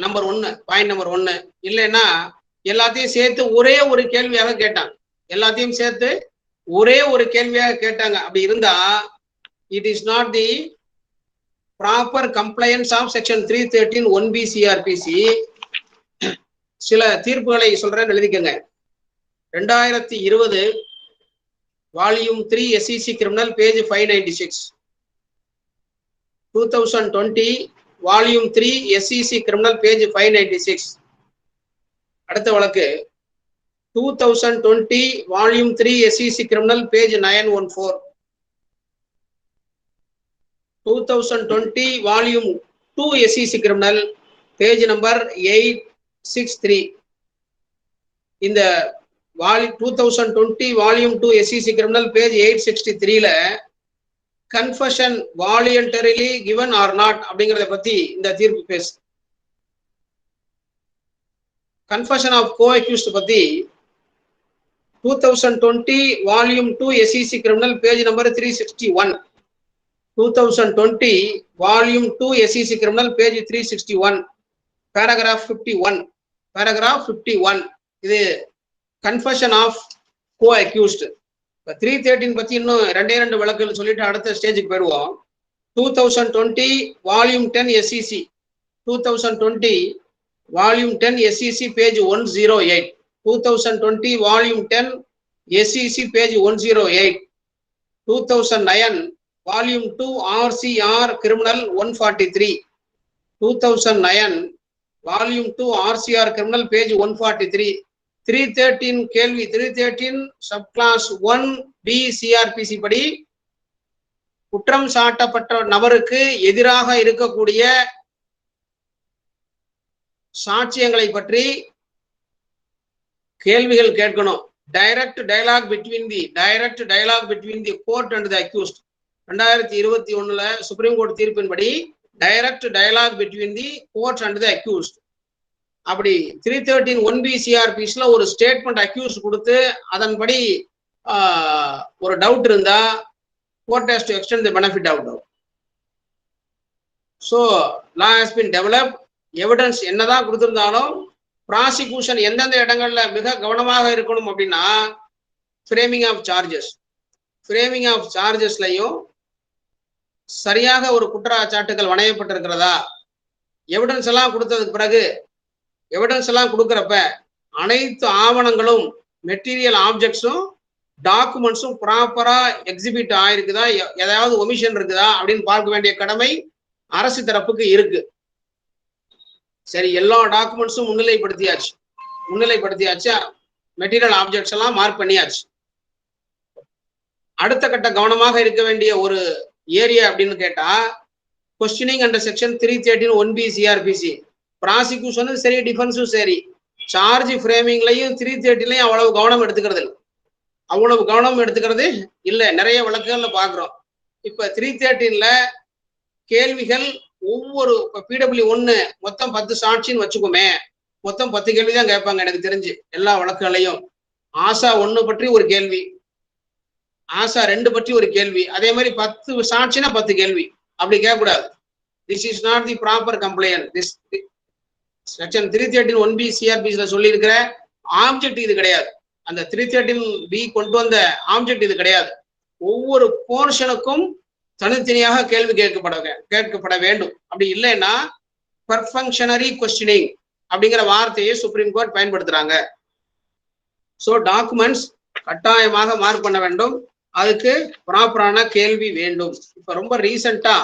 நம்பர் 1, பாயிண்ட் நம்பர் 1. இல்லைன்னா எல்லாத்தையும் சேர்த்து ஒரே ஒரு கேள்வியாக கேட்டாங்க. எல்லாத்தையும் சேர்த்து ஒரே ஒரு கேள்வியாக கேட்டாங்க. அப்படி இருந்தா it is not the proper compliance of section 313 1B CRPC. சில தீர்ப்புகளை சொல்றேன்னு எழுதிக்கங்க. 2020 volume 3 SEC criminal page 596. 2020 volume 3 SEC criminal page 596. அடுத்த வழக்கு 2020 volume 3 SEC criminal page 914. 2020 volume 2 SEC criminal page number 863. இந்த 2020 வால்யூம் 2 SEC கிரிமினல் பேஜ் 863ல confession voluntarily given or not அப்படிங்கறத பத்தி இந்த தீர்ப்பு பேசு. கன்ஃபெஷன் ஆஃப் co-accused பத்தி 2020 volume 2 SEC criminal page number 361. 2020 volume 2 SEC criminal page 361 paragraph 51. இது confession of co-accused. 313 பத்தி இன்னும் 2 வழக்குகள் சொல்லிட்டு அடுத்த ஸ்டேஜுக்கு போயிடுவோம். 2020 volume 10 SEC 2020 volume 10 SEC page 108. 2020 volume 10 SEC page 108, 2009 volume 2 RCR criminal 143, 2009 volume 2 RCR criminal page 143, 313 கேள்வி 313 subclass 1B CRPC படி குற்றம் சாட்டப்பட்ட நபருக்கு எதிராக இருக்கக்கூடிய சாட்சியங்களை பற்றி கேள்விகள் கேட்கணும். Direct dialogue between the court and the accused. 2021 supreme court தீர்ப்பின்படி direct dialogue between the court and the accused. அப்படி 313 1B CRPCல ஒரு ஸ்டேட்மெண்ட் அக்யூஸ்ட் கொடுத்து அதன்படி ஒரு டவுட் இருந்தா court has to extend the benefit of doubt. So law has been developed. Evidence என்னதான் கொடுத்திருந்தாலும் prosecution எந்தெந்த இடங்கள்ல மிக கவனமாக இருக்கணும் அப்படின்னா ஃப்ரேமிங் ஆஃப் சார்ஜஸ்லையும் சரியாக ஒரு குற்றச்சாட்டுகள் வணையப்பட்டிருக்கிறதா, எவிடன்ஸ் எல்லாம் கொடுத்ததுக்கு பிறகு எவிடன்ஸ் எல்லாம் கொடுக்கறப்ப அனைத்து ஆவணங்களும் மெட்டீரியல் ஆப்ஜெக்ட்ஸும் டாக்குமெண்ட்ஸும் ப்ராப்பரா எக்ஸிபிட் ஆயிருக்குதா, ஏதாவது ஒமிஷன் இருக்குதா அப்படின்னு பார்க்க வேண்டிய கடமை அரசு தரப்புக்கு இருக்கு. சரி, எல்லா டாக்குமெண்ட்ஸும் முன்னிலைப்படுத்தியாச்சு, மெட்டீரியல் ஆப்ஜெக்ட்ஸ் எல்லாம் மார்க் பண்ணியாச்சு. அடுத்த கட்ட கவனமாக இருக்க வேண்டிய ஒரு ஏரியா அப்படின்னு கேட்டா questioning under section 313 1B CRPC. ப்ராசிக்யூஷனும் சரி, டிஃபென்ஸும் சரி, சார்ஜ் ஃப்ரேமிங்லையும் 330லையும் அவ்வளவு கவனம் எடுத்துக்கிறது இல்லை. நிறைய வழக்குகள்ல பாக்குறோம். இப்ப 313ல கேள்விகள் ஒவ்வொரு PW1 மொத்தம் 10 சாட்சின்னு வச்சுக்கோமே, மொத்தம் 10 கேள்வி தான் கேட்பாங்க எனக்கு தெரிஞ்சு எல்லா வழக்குகளையும். ஆசா 1 பற்றி ஒரு கேள்வி, ஆசா 2 பற்றி ஒரு கேள்வி, அதே மாதிரி 10 சாட்சினா 10 கேள்வி. அப்படி கேட்கக்கூடாது. This is not the proper complaint. This section 313 1B CRPCல சொல்லி இருக்கிற ஆப்ஜெக்ட் இது கிடையாது. அந்த 313B கொண்டு வந்த ஆப்ஜெக்ட் இது கிடையாது. ஒவ்வொரு போர்ஷனுக்கும் தனித்தனியாக கேள்வி கேட்கப்பட வேண்டும். அப்படி இல்லைன்னா பர்ஃபங்க்ஷனரி கொஸ்டினிங் அப்படிங்கிற வார்த்தையை சுப்ரீம் கோர்ட் பயன்படுத்துறாங்க. ஸோ டாக்குமெண்ட்ஸ் கட்டாயமாக மார்க் பண்ண வேண்டும், அதுக்கு ப்ராப்பரான கேள்வி வேண்டும். இப்ப ரொம்ப ரீசெண்டா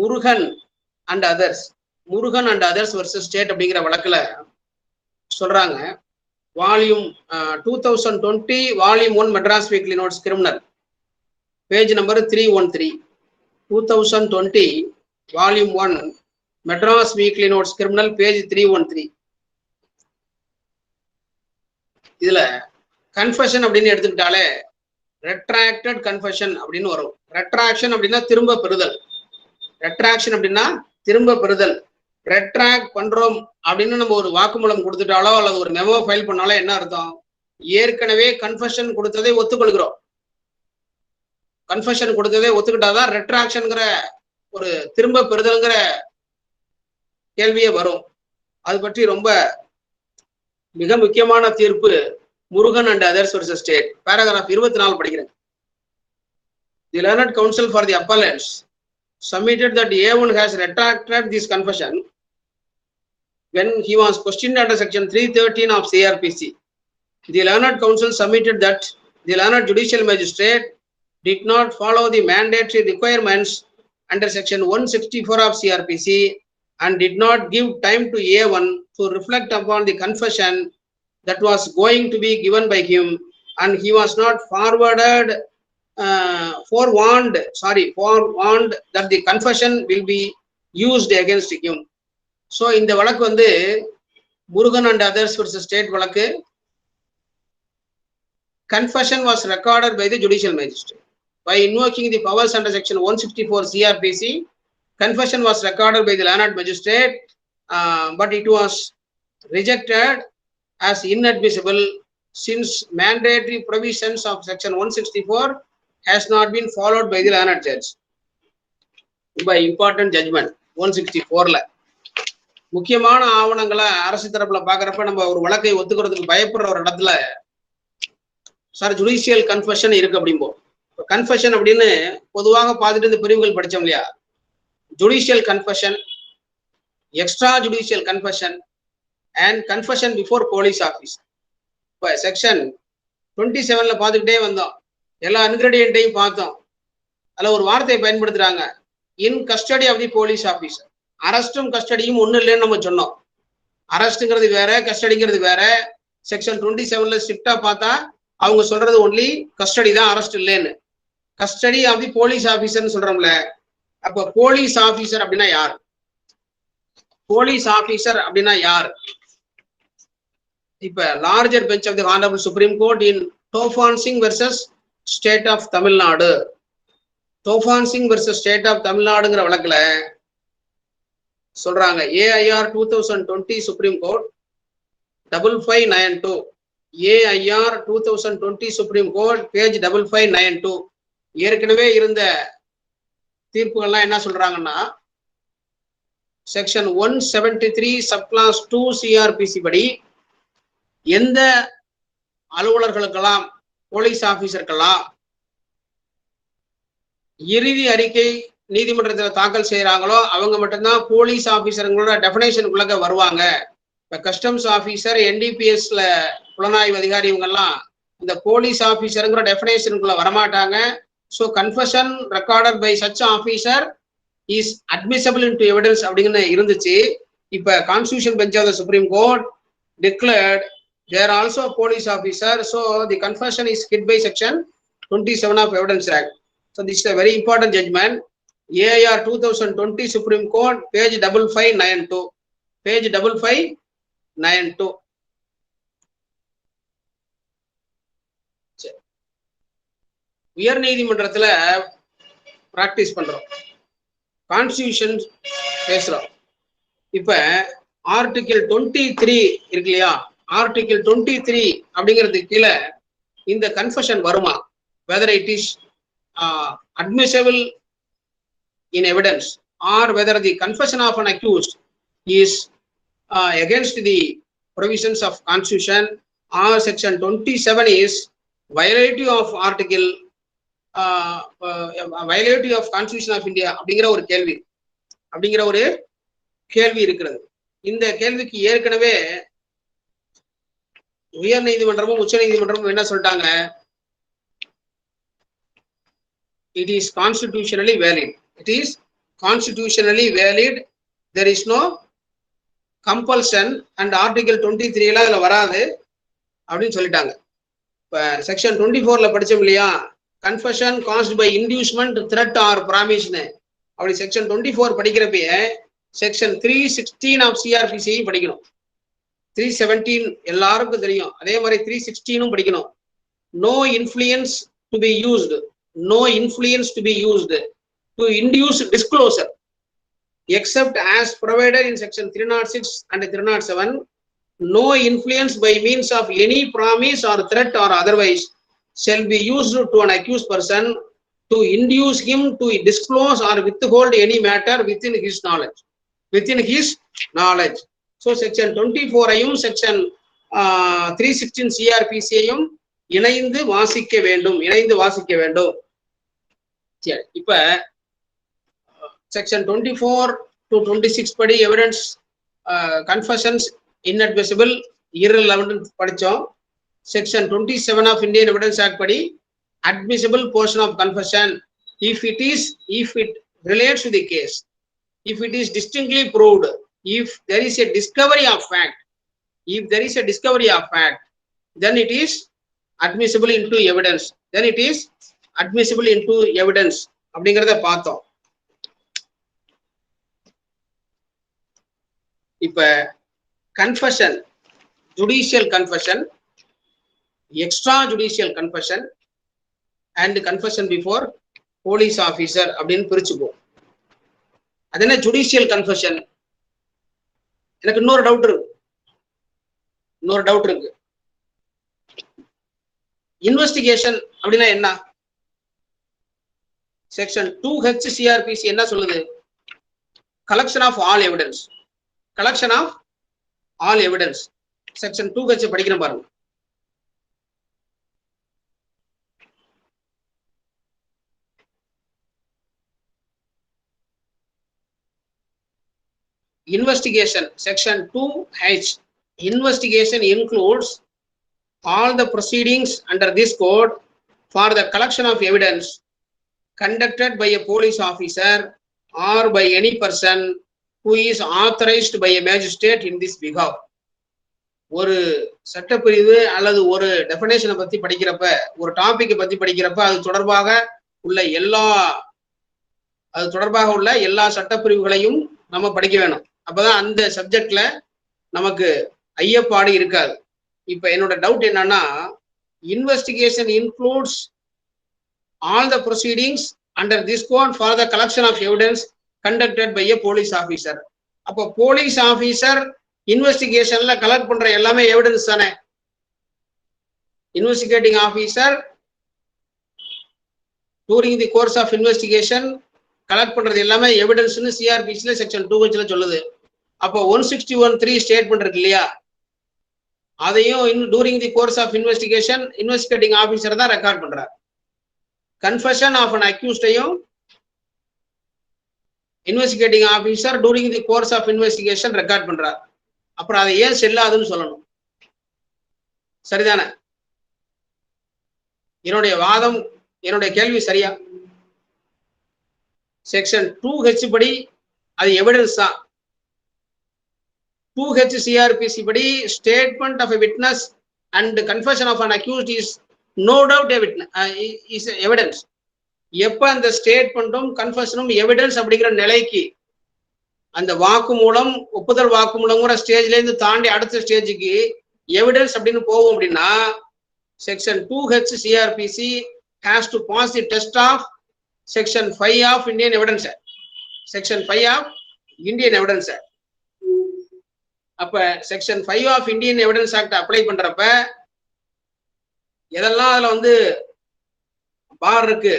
Murugan and others versus state அப்படிங்கிற வழக்குல சொல்றாங்க, volume 2020 volume 1 Madras weekly notes criminal page number 313, 2020 volume 1 Madras weekly notes criminal page 313. இதுல கன்ஃபெஷன் அப்படின்னு எடுத்துக்கிட்டாலே ரெட்ராக்டட் கன்ஃபெஷன் அப்படின்னு வரும். ரெட்ராக்ஷன் அப்படின்னா திரும்ப பெறுதல், ரெட்ராக்ட் பண்றோம் அப்படின்னு நம்ம ஒரு வாக்குமூலம் கொடுத்துட்டாலோ அல்லது ஒரு மெமோ ஃபைல் பண்ணாலோ என்ன அர்த்தம்? ஏற்கனவே கன்ஃபெஷன் கொடுத்ததை ஒத்துக்கொள்கிறோம். கன்ஃபெஷன் கொடுத்ததை ஒத்துக்கிட்டாதான் ரெட்ராக்ஷன்ங்கிற ஒரு திரும்ப பெறுதல்ங்கிற கேள்வியே வரும். அது பற்றி ரொம்ப மிக முக்கியமான தீர்ப்பு Murugan and others versus state, paragraph 24 படிக்கிறேன். The learned counsel for the appellants submitted that A1 has retracted this confession when he was questioned under section 313 of CRPC. The learned counsel submitted that the learned judicial magistrate did not follow the mandatory requirements under section 164 of CRPC and did not give time to A1 to reflect upon the confession that was going to be given by him, and he was not forewarned that the confession will be used against him. So இந்த வழக்கு வந்து Murugan and others versus state வழக்கு. Confession was recorded by the judicial magistrate. By invoking the powers under section 164 CRPC, confession was recorded by the learned magistrate, but it was rejected as inadmissible since mandatory provisions of section 164 has not been followed by the learned judge. By important judgment 164ல முக்கியமான ஆவணங்களை அரசு தரப்புல பாக்குறப்ப நம்ம ஒரு வழக்கை ஒத்துக்கிறதுக்கு பயப்படுற ஒரு இடத்துல சார் ஜுடிஷியல் கன்ஃபெஷன் இருக்கு அப்படிம்போம். கன்ஃபெஷன் அப்படின்னு பொதுவாக பார்த்துட்டு இந்த பிரிவுகள் படிச்சோம் இல்லையா? Judicial confession, extra judicial confession, and confession before police officer. இப்போ செக்ஷன் 27ல பார்த்துக்கிட்டே வந்தோம், எல்லா இன்கிரெடியன்ட்டையும் பார்த்தோம். அதில் ஒரு வார்த்தையை பயன்படுத்துறாங்க, in custody of the police officer. அரஸ்டும் கஸ்டடியும் ஒன்றும் இல்லைன்னு நம்ம சொன்னோம். அரஸ்ட்ங்கிறது வேற, கஸ்டடிங்கிறது வேற. செக்ஷன் 27ல ஸ்ட்ரிக்டா பார்த்தா அவங்க சொல்றது ஒன்லி கஸ்டடி தான், அரெஸ்ட் இல்லைன்னு. கஸ்டடி ஆஃப் தி போலீஸ் ஆஃபீஸர்னு சொல்றோம்ல. அப்ப போலீஸ் ஆஃபீஸர் அப்படின்னா யார்? போலீஸ் ஆஃபீஸர் அப்படின்னா யார்? இப்ப larger bench of the honourable supreme court in Toofan Singh versus state of Tamil Nadu, Toofan Singh versus state of தமிழ்நாடுங்கிற வழக்குல சொல்றாங்க, AIR 2020 supreme court 5592, AIR 2020 supreme court page 5592. ஏற்கனவே இருந்த தீர்ப்புகள்லாம் என்ன சொல்றாங்கன்னா, செக்ஷன் 173 சப்கிளாஸ் 2 சிஆர்பிசி படி எந்த அலுவலர்களுக்கெல்லாம், போலீஸ் ஆபீசருக்கெல்லாம் இறுதி அறிக்கை நீதிமன்றத்தில் தாக்கல் செய்யறாங்களோ அவங்க மட்டும்தான் போலீஸ் ஆபீசருங்களோட டெஃபினேஷனுக்குள்ள வருவாங்க. இப்ப கஸ்டம்ஸ் ஆபீசர், என்டிபிஎஸ்ல புலனாய்வு அதிகாரி இவங்கெல்லாம் இந்த போலீஸ் ஆபீசருங்கிற டெஃபினேஷனுக்குள்ள வரமாட்டாங்க. So confession recorded by such officer is admissible into evidence அப்படிங்கிற இருந்துச்சு. இப்ப constitution bench of the supreme court declared there also police officer, so the confession is hit by section 27 of evidence act. So this is a very important judgment. AIR 2020 Supreme Court, page 5592, page 5592. உயர் நீதிமன்றத்துல practice பண்றோம், constitution பேசுறோம். இப்ப article 23 இருக்கு இல்லையா, article 23 அப்படிங்கிறதுக்கு கீழே இந்த கன்ஃபெஷன் வருமா, whether it is admissible in evidence or whether the confession of an accused is against the provisions of constitution or section 27 is violative of article violative of constitution of India அப்படிங்கிற ஒரு கேள்வி இருக்கிறது. இந்த கேள்விக்கு ஏற்கனவே உயர் நீதிமன்றமும் உச்ச நீதிமன்றமும் என்ன சொல்லிட்டாங்க, it is constitutionally valid. It is constitutionally valid. There is no compulsion and article 23 அதுல வராது அப்படின்னு சொல்லிட்டாங்க. இப்ப செக்ஷன் 24ல படிச்சோம் இல்லையா, confession caused by inducement, threat or ப்ராமிஸ்னு. அப்படி செக்ஷன் 24 படிக்கிறப்பயே செக்ஷன் 316 ஆஃப் சிஆர்பிசி படிக்கணும். 317 எல்லாருக்கும் தெரியும், அதே மாதிரி 316 படிக்கணும். No influence to be used, no influence to be used to induce disclosure except as provided in section 306 and 307. No influence by means of any promise or threat or otherwise shall be used to an accused person to induce him to disclose or withhold any matter within his knowledge. So section 24 ஐயும் section 316 CRPC ஐயும் இணைந்து வாசிக்க வேண்டும். இப்ப section 24 to 26 படி evidence confessions inadmissible, irrelevant படிச்சோம். Section 27 of Indian evidence act படி admissible portion of confession if it relates to the case, if it is distinctly proved, if there is a discovery of fact, then it is admissible into evidence, அப்படிங்கிறத பார்த்தோம். இப்ப confession, judicial confession, extra judicial confession and confession before police officer அப்படின்னு பிரிச்சுப்போம். அது என்ன judicial confession? எனக்கு இன்னொரு doubt இருக்கு. Investigation அப்படின்னா என்ன? செக்ஷன் 2H CRPC என்ன சொல்லுது? Collection of all evidence. Section 2H படிக்கிறேன் பாருங்க. Investigation section 2H investigation includes all the proceedings under this code for the collection of evidence conducted by a police officer or by any person who is authorized by a magistrate in this behalf. ஒரு சட்டப்பிரிவு அல்லது ஒரு டெஃபினேஷனை பத்தி படிக்கிறப்ப, ஒரு topic பத்தி படிக்கிறப்ப அது தொடர்பாக உள்ள எல்லா சட்டப்பிரிவுகளையும் நம்ம படிக்க வேணும். அப்பதான் அந்த சப்ஜெக்ட்ல நமக்கு ஐயப்பாடு இருக்காது. இப்ப என்னோட டவுட் என்னன்னா, investigation includes all the proceedings under this code for the collection of evidence conducted by a police officer. அப்போ போலீஸ் ஆஃபீஸர் இன்வெஸ்டிகேஷன்ல கலெக்ட் பண்ற எல்லாமே எவிடன்ஸ் தானே. Investigating officer during the course of investigation collect பண்றது எல்லாமே எவிடன்ஸ்னு சிஆர்பிசில section 2H சொல்லுது. அப்போ 161(3) statement இருக்கு இல்லையா, அதையும் during the course of investigation investigating officer தான் ரெக்கார்ட் பண்றார். கன்ஃபெஷன் ஆஃப் அன் அக்யூஸ்டையும் investigating officer during the course of investigation record பண்றார். அப்புறம் அதை ஏன் செல்லாதுன்னு சொல்லணும், சரிதானே? என்னுடைய கேள்வி சரியா? செக்ஷன் 2H படி அது எவிடன்ஸ் தான். 2H CRPC படி statement of a witness and confession of an accused is no doubt is evidence. எப்ப அந்த ஸ்டேட்மெண்ட்டும் கன்ஃபெஷனும் எவிடன்ஸ் அப்படிங்கிற நிலைக்கு அந்த வாக்குமூலம் ஒப்புதல் வாக்குமூலங்கிற ஸ்டேஜ்ல இருந்து தாண்டி அடுத்த ஸ்டேஜுக்கு எவிடன்ஸ் அப்படின்னு போகும் அப்படின்னா, section 2H CRPC has to pass the test of section 5 of Indian Evidence Act. section 5 of Indian Evidence Act. அப்ப section 5 of Indian evidence Act apply பண்றப்ப எதெல்லாம் அதுல பார் இருக்கு?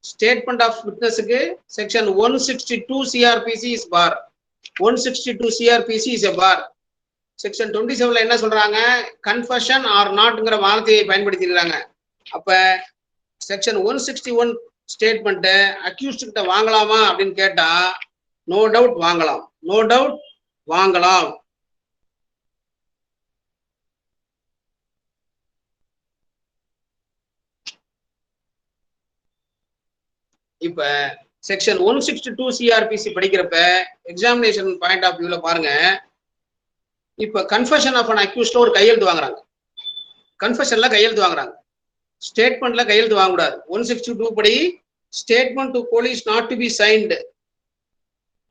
ஸ்டேட்மெண்ட் ஆஃப் விட்னஸுக்கு section 162 CRPC is bar. 162 CRPC is a bar. Section 27ல என்ன சொல்றாங்க? Confession R நாட்ங்கிற வார்த்தையை பயன்படுத்திருக்காங்க. அப்ப செக்ஷன் 161 ஸ்டேட்மெண்ட் அக்யூஸ்ட் கிட்ட வாங்கலாமா அப்படின்னு கேட்டா நோ டவுட் வாங்கலாம். நோ டவுட் வாங்கலாம். இப்ப செக்ஷன் 162 CRPC படிக்கிறப்ப எக்ஸாமினேஷன் பாயிண்ட் ஆஃப் வியூல பாருங்க. இப்ப கன்ஃபெஷன் ஆஃப் அன் அக்யூஸ்ட்ல ஒரு கையெழுத்து வாங்குறாங்க. கன்ஃபெஷன்ல கையெழுத்து வாங்குறாங்க, ஸ்டேட்மெண்ட்ல கையெழுத்து வாங்கக்கூடாது. 162 படி statement to police not to be signed.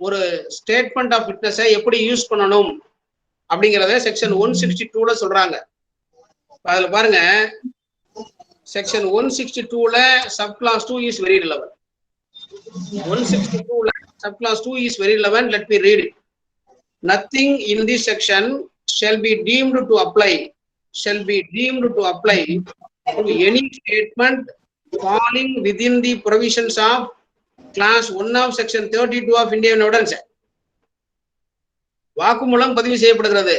ஒரு ஸ்டேட்மெண்ட் ஆஃப் விட்னஸை எப்படி யூஸ் பண்ணணும் அப்படிங்கிறத செக்ஷன் 162ல சொல்றாங்க. அதுல பாருங்க, செக்ஷன் 162ல sub clause 2 is very relevant. 162ல sub clause 2 is very relevant. Let me read it. Nothing in this section shall be deemed to apply to any statement falling within the provisions of class 1 of section 32 of Indian Evidence Act. வாக்குமூலம் பதிவு செய்யப்படுகிறது,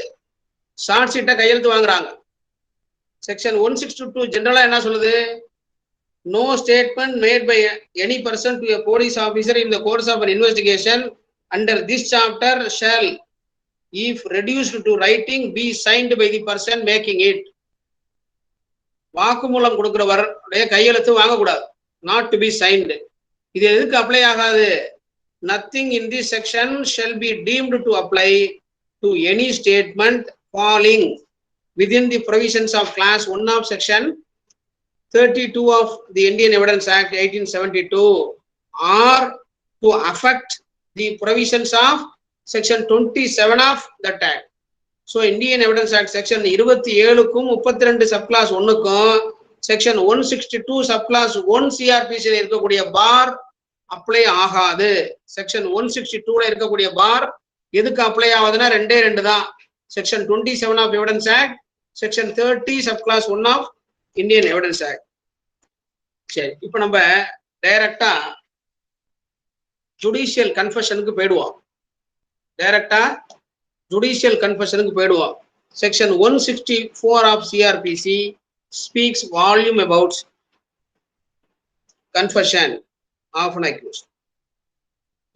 short ஷீட்டை கையெழுத்து வாங்குறாங்க. Section 162 ஜெனரலா என்ன சொல்லுது? No statement made by any person to a police officer in the course of an investigation under this chapter shall, if reduced to writing, be signed by the person making it. வாக்குமூலம் கொடுக்கிறவருடைய கையெழுத்து வாங்கக்கூடாது, not to be signed. இது எதுக்கு apply ஆகாது? Nothing in this section shall be deemed to apply to any statement falling within the provisions of class 1 of section 32 of the Indian Evidence Act 1872 or to affect the provisions of section 27 of that act. So Indian Evidence Act section 27க்கும் 32 subclass 1க்கும் section 162 subclass 1 CRPC ல இருக்கக்கூடிய பார் apply ஆகாது. Section 162ல இருக்கக்கூடிய பார் எதுக்கு apply ஆகுதுன்னா ரெண்டு தான். Section 27 of evidence act, section 30 subclass 1 of Indian evidence act. சரி, இப்ப நம்ம டைரக்டா ஜுடிஷியல் கன்ஃபெஷனுக்கு போயிடுவோம். Section 164 of CRPC speaks volume about confession of an accused.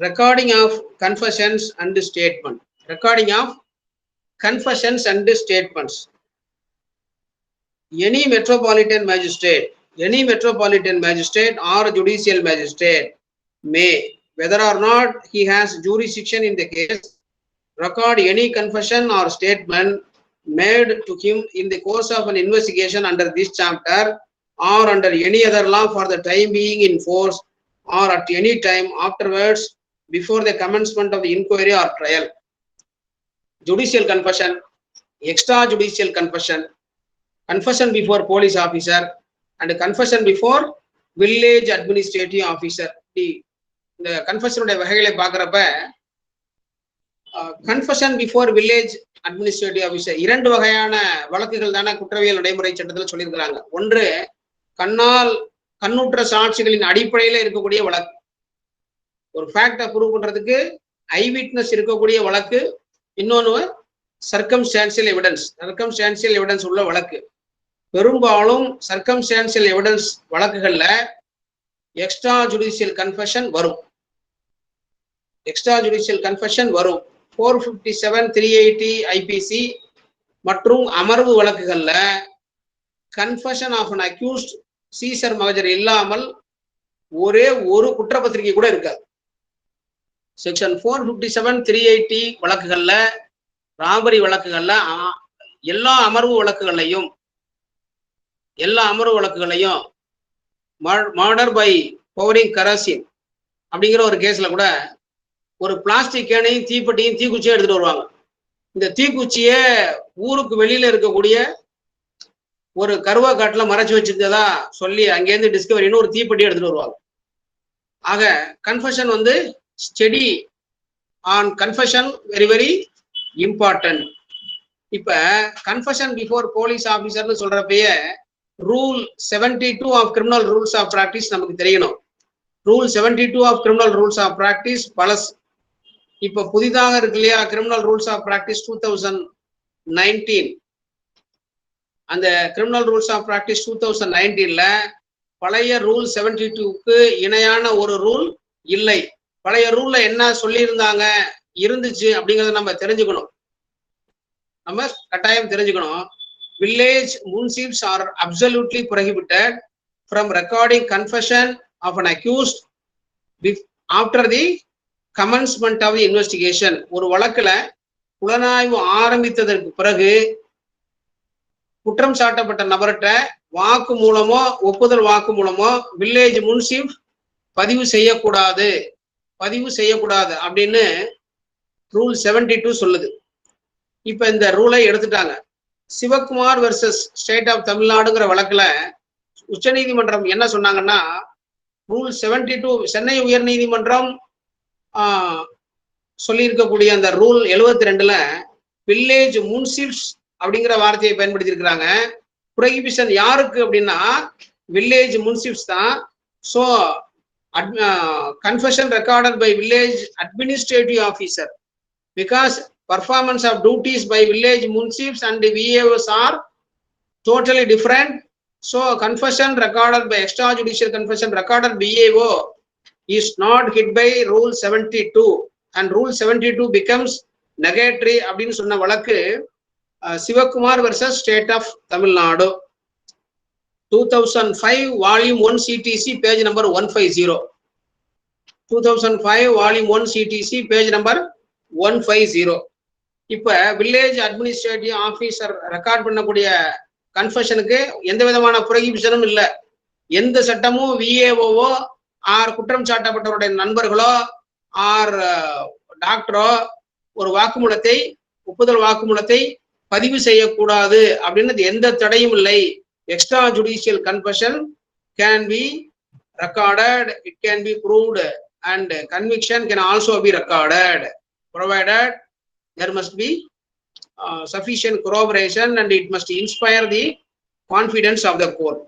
Recording of confessions and statement. Recording of confessions and statements. Any metropolitan magistrate or judicial magistrate may, whether or not he has jurisdiction in the case, record any confession or statement made to him in the course of an investigation under this chapter or under any other law for the time being in force or at any time afterwards before the commencement of the inquiry or trial. Judicial confession, extrajudicial confession, confession before police officer, and confession before village administrative officer. இந்த கன்ஃபெஷனுடைய வகைகளை பார்க்குறப்ப confession before village administrative officer, இரண்டு வகையான வழக்குகள் தானே குற்றவியல் நடைமுறை சட்டத்தில் சொல்லியிருக்கிறாங்க. ஒன்று கண்ணுற்ற சாட்சிகளின் அடிப்படையில் இருக்கக்கூடிய வழக்கு, ஒரு ஃபேக்டை ப்ரூவ் பண்றதுக்கு ஐ விட்னஸ் இருக்கக்கூடிய வழக்கு. இன்னொன்று சர்க்கம்ஸ்டான்சியல் எவிடன்ஸ் உள்ள வழக்கு. பெரும்பாலும் சர்க்கம்ஸ்டான்சியல் எவிடன்ஸ் வழக்குகள்ல எக்ஸ்ட்ரா ஜுடிஷியல் கன்ஃபெஷன் வரும். 457, 380 IPC மற்றும் அமர்வு வழக்குகள்ல confession of an accused seizure மகஜர் இல்லாமல் ஒரே ஒரு குற்றப்பத்திரிகை கூட இருக்காது. செக்ஷன் 457, 380 வழக்குகள்ல, ராபரி வழக்குகள்ல, எல்லா அமர்வு வழக்குகளையும் மர்டர் பை பவரிங் கரசின் அப்படிங்கிற ஒரு கேஸ்ல கூட ஒரு பிளாஸ்டிக் கேனையும் தீப்பெட்டியும் தீக்குச்சியும் எடுத்துட்டு வருவாங்க. இந்த தீக்குச்சியை ஊருக்கு வெளியில இருக்கக்கூடிய ஒரு கருவா காட்டுல மறைச்சு வச்சிருந்ததா சொல்லி அங்கேருந்து டிஸ்கவரின்னு ஒரு தீப்பெட்டி எடுத்துட்டு வருவாங்க. ஆக confession study on confession very very important. இப்ப கன்ஃபெஷன் பிஃபோர் போலீஸ் ஆபீசர்னு சொல்றப்பயே rule 72 of criminal rules of practice நமக்கு தெரியணும். Rule 72 of criminal rules of practice பழசு. இப்ப புதிதாக இருக்கு இல்லையா கிரிமினல் ரூல்ஸ் ஆஃப் பிராக்டிஸ் 2019. அந்த கிரிமினல் ரூல்ஸ் ஆஃப் பிராக்டிஸ் 2019ல பழைய ரூல் 72க்கு இணையான ஒரு ரூல் இல்லை. பழைய ரூல்ல என்ன சொல்லியிருந்தாங்க இருந்துச்சு அப்படிங்கறத நம்ம தெரிஞ்சுக்கணும். கட்டாயம் தெரிஞ்சுக்கணும். Village munsifs are absolutely prohibited from recording confession of an accused after the commencement of the investigation. ஒரு வழக்குல புலனாய்வு ஆரம்பித்ததற்கு பிறகு குற்றம் சாட்டப்பட்ட நபர்கிட்ட வாக்கு மூலமோ ஒப்புதல் வாக்கு மூலமோ வில்லேஜ் முன்சிப் பதிவு செய்யக்கூடாது அப்படின்னு ரூல் 72 சொல்லுது. இப்ப இந்த ரூலை எடுத்துட்டாங்க. சிவகுமார் வெர்சஸ் ஸ்டேட் ஆஃப் தமிழ்நாடுங்கிற வழக்குல உச்சநீதிமன்றம் என்ன சொன்னாங்கன்னா, ரூல் 72 சென்னை உயர் நீதிமன்றம் சொல்லி இருக்கக்கூடிய அந்த ரூல் 72ல வில்லேஜ் முன்சிப்ஸ் அப்படிங்கிற வார்த்தையை பயன்படுத்தி இருக்கிறாங்க. புரோஹிபிஷன் யாருக்கு அப்படின்னா வில்லேஜ் முன்சிப்ஸ் தான். So confession recorded by village administrative officer because performance of duties by village munsifs and VAOs are totally different. So confession recorded by extrajudicial confession recorded VAO is not hit by rule 72 and rule 72 becomes negatory அப்படின்னு சொன்ன வழக்கு Sivakumar versus state of Tamil Nadu 2005 volume 1 CTC page number 150. 2005 volume 1 CTC page number 150. இப்ப village administrative officer record பண்ணக்கூடிய கன்ஃபெஷனுக்கு எந்த விதமான புரோஹிபிஷனும் இல்லை. எந்த சட்டமும் விஏஓவோ ஆர் குற்றம் சாட்டப்பட்டவருடைய நண்பர்களோ ஆர் டாக்டரோ ஒரு வாக்குமூலத்தை ஒப்புதல் வாக்குமூலத்தை பதிவு செய்யக்கூடாது அப்படின்னு எந்த தடையும் இல்லை. Extra judicial confession can B recorded, it can be proved and conviction can also be recorded provided there must be sufficient corroboration and it must inspire the confidence of the court.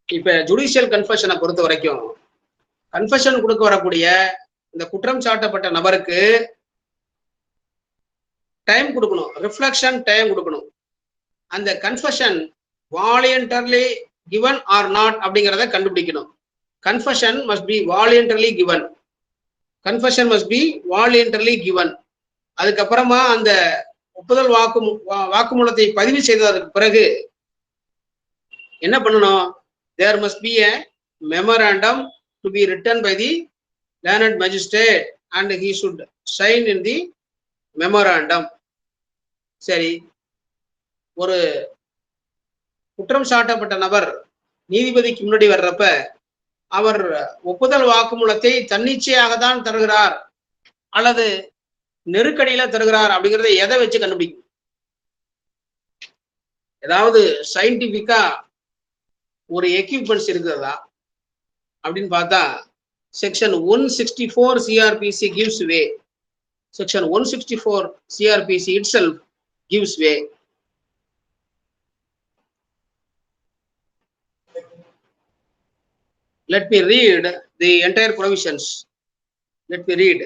இப்ப judicial கன்ஃபெஷனை பொறுத்த வரைக்கும் confession கொடுக்க வரக்கூடிய இந்த குற்றம் சாட்டப்பட்ட நபருக்கு time கொடுக்கணும், ரிஃப்ளெக்ஷன் டைம் கொடுக்கணும். அந்த confession voluntarily given or not அப்படிங்கிறத கண்டுபிடிக்கணும். Confession must be voluntarily given. அதுக்கப்புறமா அந்த ஒப்புதல் வாக்குமூலத்தை பதிவு செய்ததற்கு பிறகு என்ன பண்ணணும்? There must be a memorandum to be written by the learned magistrate and he should sign in the memorandum. சரி, ஒரு குற்றம் சாட்டப்பட்ட நபர் நீதிபதிக்கு முன்னாடி வர்றப்ப அவர் ஒப்புதல் வாக்குமூலத்தை தன்னிச்சையாக தான் தருகிறார் அல்லது நெருக்கடியில தருகிறார் அப்படிங்கறத எதை வச்சு கண்டுபிடிக்கும்? ஏதாவது சயின்டிபிக்கா ஒரு எக்யூப்மெண்ட்ஸ் இருக்கிறதா அப்படின்னு பார்த்தா section 164 CRPC gives way. Section 164 CRPC itself gives way. Let me read the entire provisions. Let me read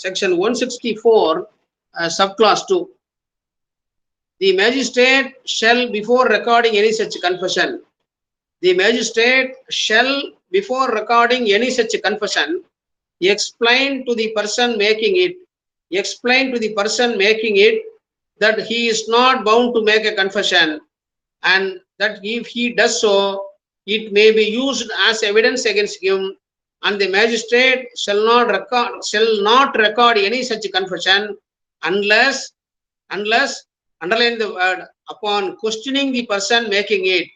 section 164 subclass 2. The magistrate shall, before recording any such confession, the magistrate shall, before recording any such confession, explain to the person making it that he is not bound to make a confession, and that if he does so, it may be used as evidence against him, and the magistrate shall not record any such confession unless, underline the word, upon questioning the person making it,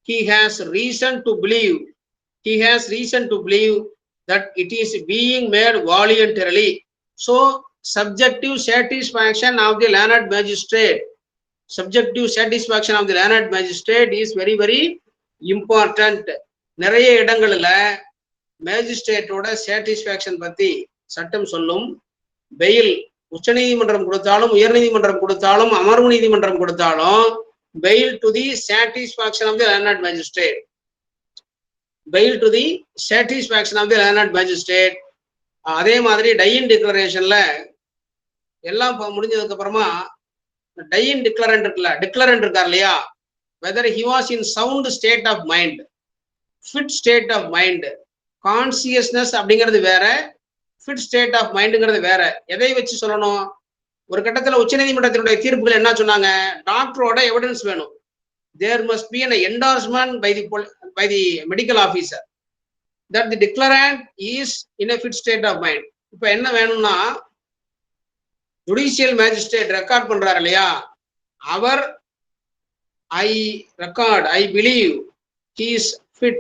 he has reason to believe that it is being made voluntarily. So subjective satisfaction of the learned magistrate is very very important. நிறைய இடங்கள்ல மேஜிஸ்ட்ரேட்டோட satisfaction பத்தி சட்டம் சொல்லும். Fail உச்ச நீதிமன்றம் கொடுத்தாலும், உயர் நீதிமன்றம் கொடுத்தாலும், அமர்வு நீதிமன்றம் கொடுத்தாலும், bail to the satisfaction of the learned magistrate, அதே மாதிரி டையின் டிக்ளரேஷன்ல எல்லாம் முடிஞ்சதுக்கு அப்புறமா டையின் டிக்ளரண்ட் இருக்கார் இல்லையா, whether he was in sound state of mind, fit state of mind, consciousness அப்படிங்கிறது வேற, ஃபிட் ஸ்டேட் ஆஃப் மைண்டுங்கிறது வேற. எதை வச்சு சொல்லணும்? ஒரு கட்டத்துல உச்சநீதிமன்றத்தினுடைய தீர்ப்புகள் என்ன சொன்னாங்க? டாக்டரோட எவிடன்ஸ் வேணும். There must be an endorsement by the medical officer that the declarant is in a fit state of mind. இப்ப என்ன வேணும்னா, ஜுடிஷியல் மேஜிஸ்ட்ரேட் ரெக்கார்ட் பண்றாரு இல்லையா, அவர் I believe he is fit,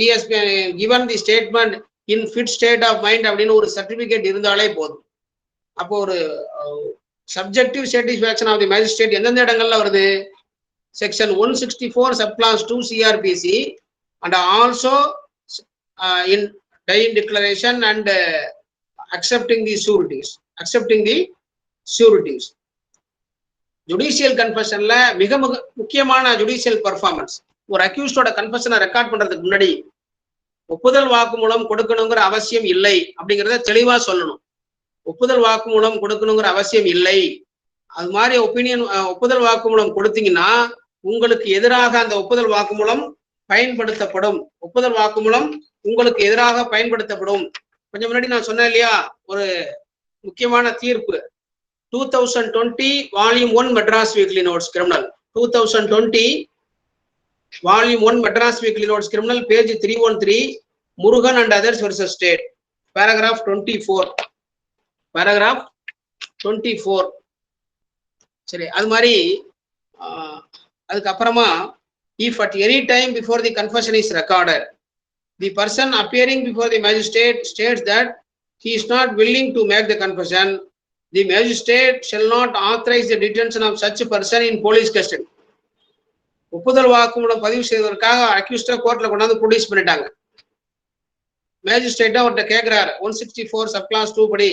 he has been given the statement in fit state of mind அப்படின்னு ஒரு certificate இருந்தாலே போதும். அப்போ ஒரு subjective satisfaction of the magistrate எந்தெந்த இடங்கள்ல வருது? Section 164 subclass 2 CRPC and also in dying declaration and accepting the sureties. Judicial கன்ஃபெஷன்ல மிக முக்கியமான ஜுடிஷியல் பர்ஃபார்மன்ஸ். ஒரு அக்யூஸ்டோட கன்ஃபெஷனை ரெக்கார்ட் பண்றதுக்கு முன்னாடி ஒப்புதல் வாக்குமூலம் கொடுக்கணுங்கிற அவசியம் இல்லை அப்படிங்கிறத தெளிவா சொல்லணும். ஒப்புதல் வாக்குமூலம் கொடுக்கணுங்கிற அவசியம் இல்லை. அது மாதிரி ஒப்புதல் வாக்குமூலம் கொடுத்தீங்கன்னா உங்களுக்கு எதிராக அந்த ஒப்புதல் வாக்குமூலம் பயன்படுத்தப்படும். உங்களுக்கு எதிராக பயன்படுத்தப்படும். கொஞ்சம் முன்னாடி நான் சொன்னேன் இல்லையா, ஒரு முக்கியமான தீர்ப்பு 2020 volume 1 Madras weekly notes criminal, 2020 volume 1 Madras weekly notes criminal, page 313, Murugan and others versus state, paragraph 24. சரி, அது மாதிரி அதுக்கப்புறமா if at any time before the confession is recorded, the person appearing before the magistrate states that he is not willing to make the confession, the magistrate shall not authorize the detention of such a person in police custody. ஒப்புதல் வாக்குமூலம் பதிவு செய்வதற்காக அக்யூஸ்ட கோர்ட்ல கொண்டாந்து produce பண்ணிட்டாங்க. மேஜிஸ்ட்ரேட்டா அவர்கிட்ட கேட்கிறாரு 164 subclass 2 படி,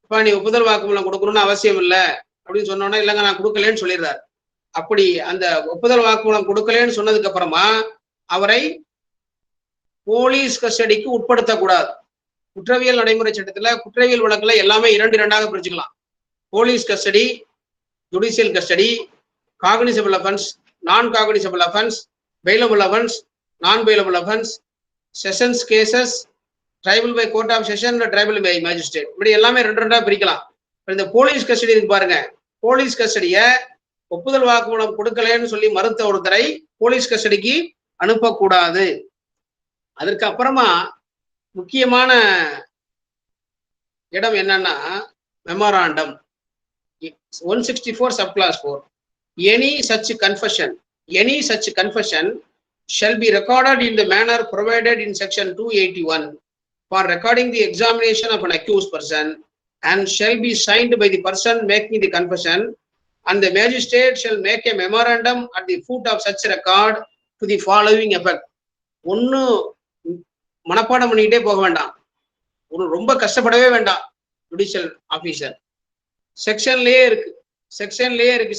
இப்ப நீ ஒப்புதல் வாக்குமூலம் கொடுக்கணும்னு அவசியம் இல்லை அப்படின்னு சொன்னோன்னா, இல்லைங்க நான் கொடுக்கலன்னு சொல்லிடுறாரு. அப்படி அந்த ஒப்புதல் வாக்குமூலம் கொடுக்கலன்னு சொன்னதுக்கு அப்புறமா அவரை போலீஸ் கஸ்டடிக்கு உட்படுத்தக்கூடாது. குற்றவியல் நடைமுறை சட்டத்துல குற்றவியல் வழக்குல எல்லாமே 2 பிரிச்சுக்கலாம். Police custody, judicial custody, cognizable offence, non cognizable offence, bailable offence, non bailable offence, sessions cases, triable by court of session, triable by magistrate, இப்படி எல்லாமே ரெண்டு ரெண்டா பிரிக்கலாம். இந்த போலீஸ் கஸ்டடி இருக்கு பாருங்க, போலீஸ் கஸ்டடிய ஒப்புதல் வாக்குமூலம் கொடுக்கலன்னு சொல்லி மறுத்த ஒருத்தரை போலீஸ் கஸ்டடிக்கு அனுப்பக்கூடாது. அதற்கு அப்புறமா முக்கியமான இடம் என்னன்னா memorandum 164 subclass 4. Any such confession shall be recorded in the manner provided in section 281 for recording the examination of an accused person and shall be signed by the person making the confession, and the magistrate shall make a memorandum at the foot of such record to the following effect. ஒன்னு மனப்பாடம் பண்ணிக்கிட்டே போக வேண்டாம், ஒரு ரொம்ப கஷ்டப்படவே வேண்டாம். Judicial officer செக்ஷன்லயே இருக்கு,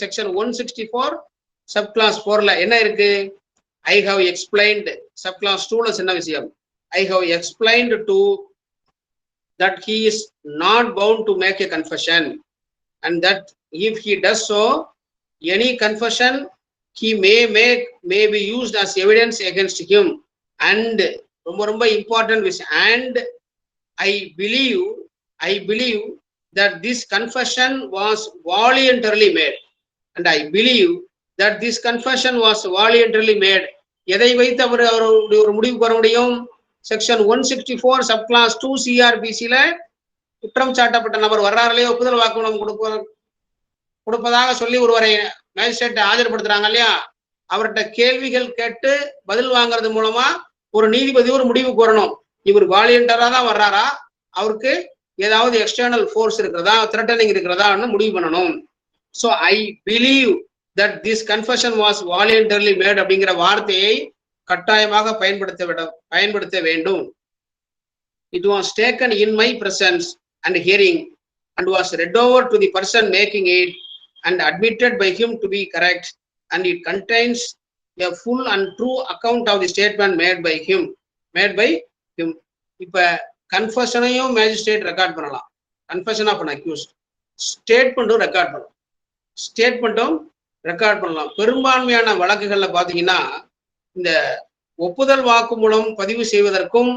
section 164 subclass 4ல என்ன இருக்கு? I have explained. subclass 2ல என்ன விஷயம்? I have explained to that he is not bound to make a confession, and that if he does so, any confession he may make may be used as evidence against him. And ரொம்ப important விஷயம், and I believe that this confession was voluntarily made. And I believe that this confession was voluntarily made. எதை வைத்து அவர் ஒரு முடிவுக்கு வர முடியும்? Section 164 subclass 2 CRPCல குற்றம் சாட்டப்பட்ட நபர் வர்றாருலையோ, ஒப்புதல் வாக்குமூலம் கொடுப்பதாக சொல்லி ஒருவரை மேஜிஸ்ட்ரேட் ஆஜர்படுத்துறாங்க இல்லையா, அவர்கிட்ட கேள்விகள் கேட்டு பதில் வாங்குறது மூலமா ஒரு நீதிபதி ஒரு முடிவுக்கு வரணும். இவர் வாலியண்டரா தான் வர்றாரா, அவருக்கு ஏதாவது எக்ஸ்டர்னல் ஃபோர்ஸ் இருக்கிறதா, த்ரெட்டனிங் இருக்கிறதான்னு முடிவு பண்ணணும். So I believe that this confession was voluntarily made அப்படிங்கிற வார்த்தையை கட்டாயமாக பயன்படுத்த வேண்டும். It was taken in my presence and hearing and was read over to the person making it and admitted by him to be correct and it contains a full and true account of the statement made by him. இப்ப கன்ஃபெஷனையும் magistrate record பண்ணலாம், confession of an accused, ஸ்டேட்மெண்ட்டும் record பண்ணலாம். பெரும்பான்மையான வழக்குகள்ல பாத்தீங்கன்னா இந்த ஒப்புதல் வாக்குமூலம் பதிவு செய்வதற்கும்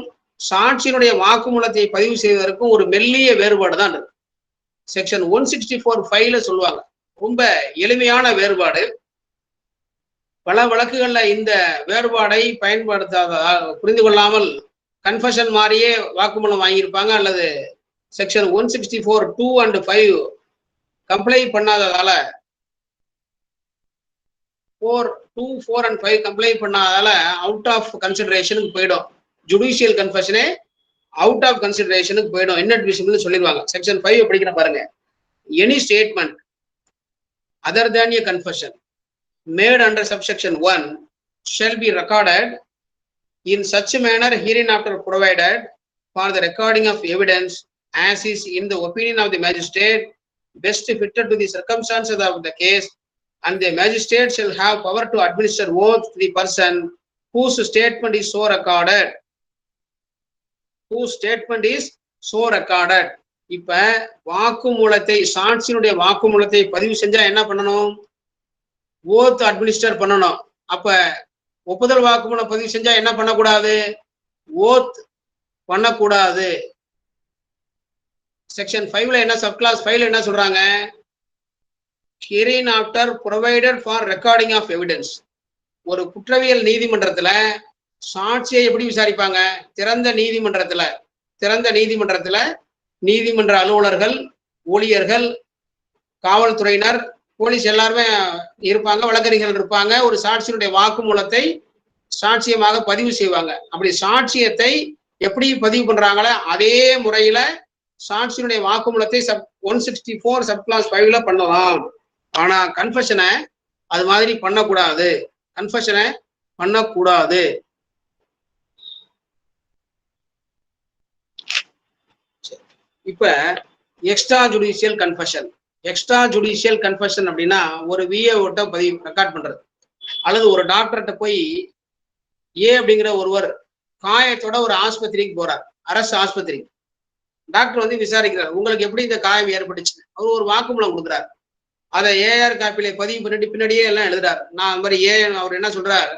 சாட்சியினுடைய வாக்குமூலத்தை பதிவு செய்வதற்கும் ஒரு மெல்லிய வேறுபாடு தான் இருக்கு. செக்ஷன் 164(5) சொல்லுவாங்க, ரொம்ப எளிமையான வேறுபாடு. பல வழக்குகள்ல இந்த வேறுபாடை புரிந்து கொள்ளாமல் கன்ஃபெஷன் மாதிரியே வாக்குமூலம் வாங்கியிருப்பாங்க, அல்லது செக்ஷன் 164(2 and 5) கம்ப்ளை பண்ணாததால 2, 4 and 5 கம்ப்ளை பண்ணாததால அவுட் ஆஃப் கன்சிடரேஷனுக்கு போயிடும். ஜுடிஷியல் கன்ஃபெஷனே அவுட் ஆஃப் கன்சிடரேஷனுக்கு போயிடும், இன்அட்மிசிபிள்னு சொல்லிடுவாங்க. செக்ஷன் 5 படிக்கிற பாருங்க, any statement other than a confession made under subsection 1 shall be recorded in such manner hereinafter provided for the recording of evidence as is in the opinion of the magistrate best fitted to the circumstances of the case, and the magistrate shall have power to administer oath to the person whose statement is so recorded. இப்ப வாக்குமூலத்தை, சாட்சியினுடைய வாக்குமூலத்தை பதிவு செஞ்சா என்ன பண்ணணும்? Oath administer பண்ணணும். அப்ப ஒப்புதல் வாக்குமூலம் பதிவு செஞ்சா என்ன பண்ணக்கூடாது? ஓத் பண்ணக்கூடாது. செக்ஷன் 5ல என்ன, சப்கிளாஸ் 5ல என்ன சொல்றாங்க? hereinafter provided for recording of evidence. ஒரு குற்றவியல் நீதிமன்றத்துல சாட்சியை எப்படி விசாரிப்பாங்க? திறந்த நீதிமன்றத்துல நீதிமன்ற அலுவலர்கள், ஊழியர்கள், காவல்துறையினர், போலீஸ் எல்லாருமே இருப்பாங்க, வழக்கறிஞர்கள் இருப்பாங்க. ஒரு சாட்சியினுடைய வாக்குமூலத்தை சாட்சியமாக பதிவு செய்வாங்க. அப்படி சாட்சியத்தை எப்படி பதிவு பண்றாங்களோ அதே முறையில சாட்சியினுடைய வாக்குமூலத்தை 164 subclass 5ல பண்ணலாம். ஆனா கன்ஃபெஷனை அது மாதிரி பண்ணக்கூடாது. இப்ப எக்ஸ்ட்ரா ஜுடிஷியல் கன்ஃபெஷன் அப்படின்னா ஒரு விஏஓட்ட ரெக்கார்ட் பண்றது, அல்லது ஒரு டாக்டர்கிட்ட போய் ஏ அப்படிங்கிற ஒருவர் காயத்தோட ஒரு ஆஸ்பத்திரிக்கு போறார், அரசு ஆஸ்பத்திரி. டாக்டர் வந்து விசாரிக்கிறார், உங்களுக்கு எப்படி இந்த காயம் ஏற்பட்டுச்சு? அவர் ஒரு வாக்குமூலம் கொடுக்குறாரு. அதை ஏஆர் காப்பியில பதிவு பண்ணிட்டு பின்னாடியே எல்லாம் எழுதுறாரு. நான் அது மாதிரி அவர் என்ன சொல்றாரு,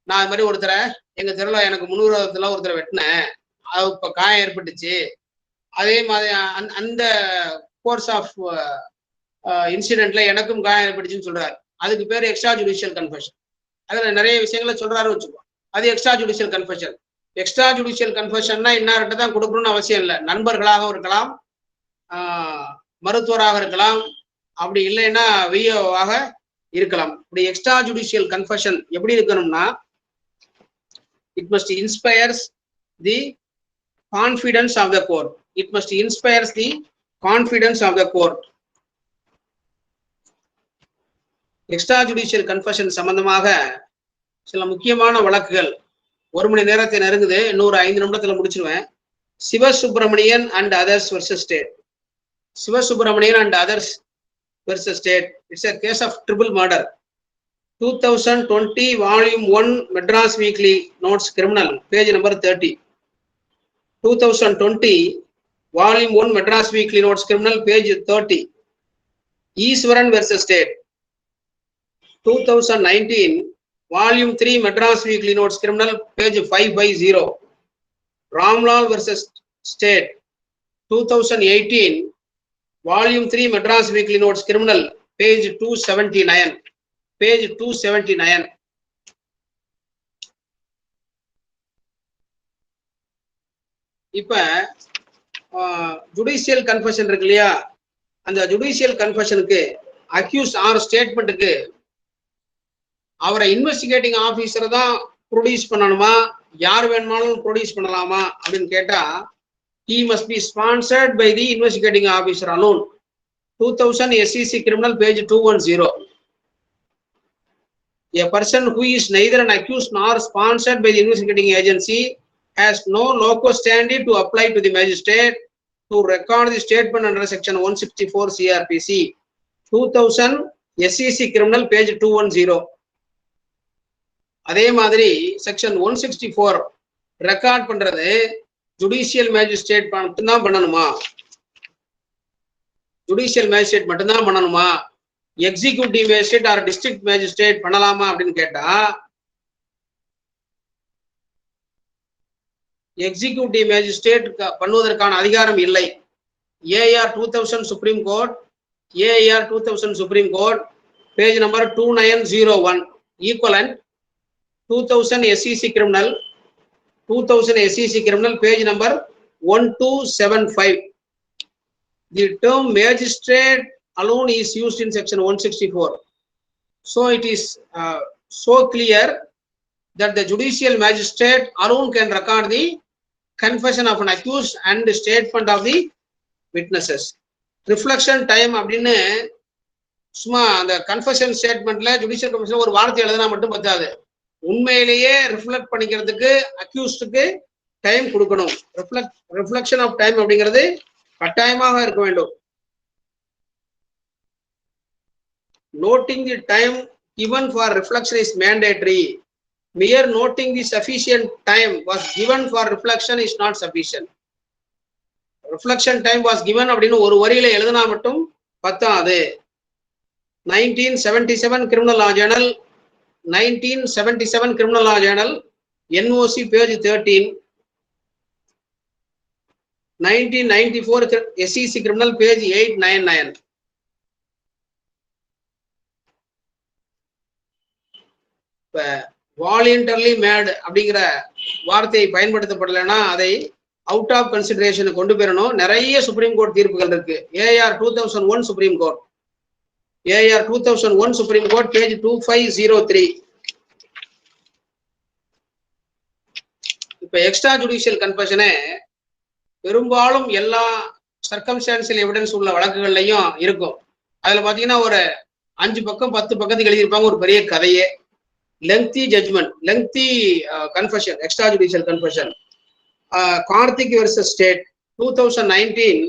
நான் அது மாதிரி ஒருத்தரை எங்க தெருல எனக்கு முன்னுரத்துல ஒருத்தரை வெட்டினேன், இப்ப காயம் ஏற்பட்டுச்சு, அதே மாதிரி அந்த கோர்ஸ் ஆஃப் இன்சிடென்ட்ல எனக்கும் காயம் ஏற்பட்டுச்சுன்னு சொல்றாரு. அதுக்கு பேர் எக்ஸ்ட்ரா ஜுடிஷியல் கன்ஃபெஷன். அதுல நிறைய விஷயங்களை சொல்றாரு வச்சுக்கோ, அது extra judicial confession. Extra judicial கன்ஃபெஷன்னா இன்னார்கிட்ட தான் கொடுக்கணும்னு அவசியம் இல்லை. நண்பர்களாகவும் இருக்கலாம், மருத்துவராக இருக்கலாம், அப்படி இல்லைன்னா விஓவாக இருக்கலாம். இப்படி எக்ஸ்ட்ரா ஜுடிஷியல் கன்ஃபெஷன் எப்படி இருக்கணும்னா, it must inspires the confidence of the court. It must inspires the confidence of the court. Extra judicial confession சம்பந்தமாக சில முக்கியமான வழக்குகள் 1 மணி நேரத்தை நெருங்குது, இன்னொரு 5 நிமிடத்துல முடிச்சிருவேன். Sivasubramanian and others versus state. Sivasubramanian and others versus state. It's a case of triple murder. 2020 volume 1 Madras Weekly Notes Criminal, page number 30. 2020 volume 1 Madras Weekly Notes Criminal, page 30. Easwaran versus State. 2019 volume 3 Madras Weekly Notes Criminal, page 550. Ramlal versus State. 2018 volume 3 Madras Weekly Notes Criminal, page 279. page 279. இப்ப judicial confession இருக்கு இல்லையா, அந்த judicial கன்ஃபெஷனுக்கு accuse R ஸ்டேட்மெண்ட்டுக்கு அவரை investigating officer தான் produce பண்ணணுமா, யார் வேணுமாலும் produce பண்ணலாமா அப்படின்னு கேட்டா, he must be sponsored by the investigating officer alone. 2000 SEC criminal, page 210. A person who is neither an accused nor sponsored by the investigating agency has no locus standi to apply to the magistrate to record the statement under section 164 CRPC. 2000 SEC criminal, page 210. அதே மாதிரி section 164 record பண்றது judicial magistrate மட்டும்தான் பண்ணணுமா, judicial magistrate மட்டும்தான் பண்ணணுமா, executive magistrate or district magistrate பண்ணலாமா அப்படின்னு கேட்டா, எக்ஸிக்யூட்டிவ் மேஜிஸ்ட்ரேட் பண்ணுவதற்கான அதிகாரம் இல்லை. AR 2000 supreme court, AR 2000 supreme court, page number 2901. Equivalent 2000 SEC criminal, 2000 SEC criminal, page number 1275. The term magistrate alone is used in section 164. So it is so clear that the judicial magistrate alone can record the confession of an accused and the statement of the witnesses. Reflection time அப்படின்னு சும்மா அந்த confession ஸ்டேட்மெண்ட்ல judicial commission ஒரு வார்த்தை எழுதினா மட்டும் பத்தாது. உண்மையிலேயே reflect பண்ணிக்கிறதுக்கு அக்யூஸ்டுக்கு டைம் கொடுக்கணும். ரிஃப்ளெக்ஷன் ஆஃப் டைம் அப்படிங்கிறது கட்டாயமாக இருக்க வேண்டும். Noting the time given for reflection is mandatory. Mere noting the sufficient time was given for reflection is not sufficient. Reflection time was given அப்படின்னு ஒரு வரியில எழுதினா மட்டும் பத்தாது. 1977 criminal law journal, 1977 criminal law journal, NOC, page 13. 1994 SEC criminal, page 899. இப்ப voluntarily mat அப்படிங்கிற வார்த்தையை பயன்படுத்தப்படலைன்னா அதை அவுட் ஆஃப் கன்சிடரேஷன் கொண்டு போயிடணும். நிறைய சுப்ரீம் கோர்ட் தீர்ப்புகள் இருக்கு. AR 2001 supreme court, AR 2001 supreme court, page 2503. இப்ப எக்ஸ்ட்ரா ஜுடிஷியல் கன்ஃபெஷனே பெரும்பாலும் எல்லா சர்க்கம்ஸ்டான்சியல் எவிடன்ஸ் உள்ள வழக்குகள்லையும் இருக்கும். அதுல பாத்தீங்கன்னா ஒரு 5 பக்கம் 10 பக்கத்துக்கு எழுதியிருப்பாங்க ஒரு பெரிய கதையே. Lengthy judgment, lengthy confession, extra judicial confession. Karthik versus state, 2019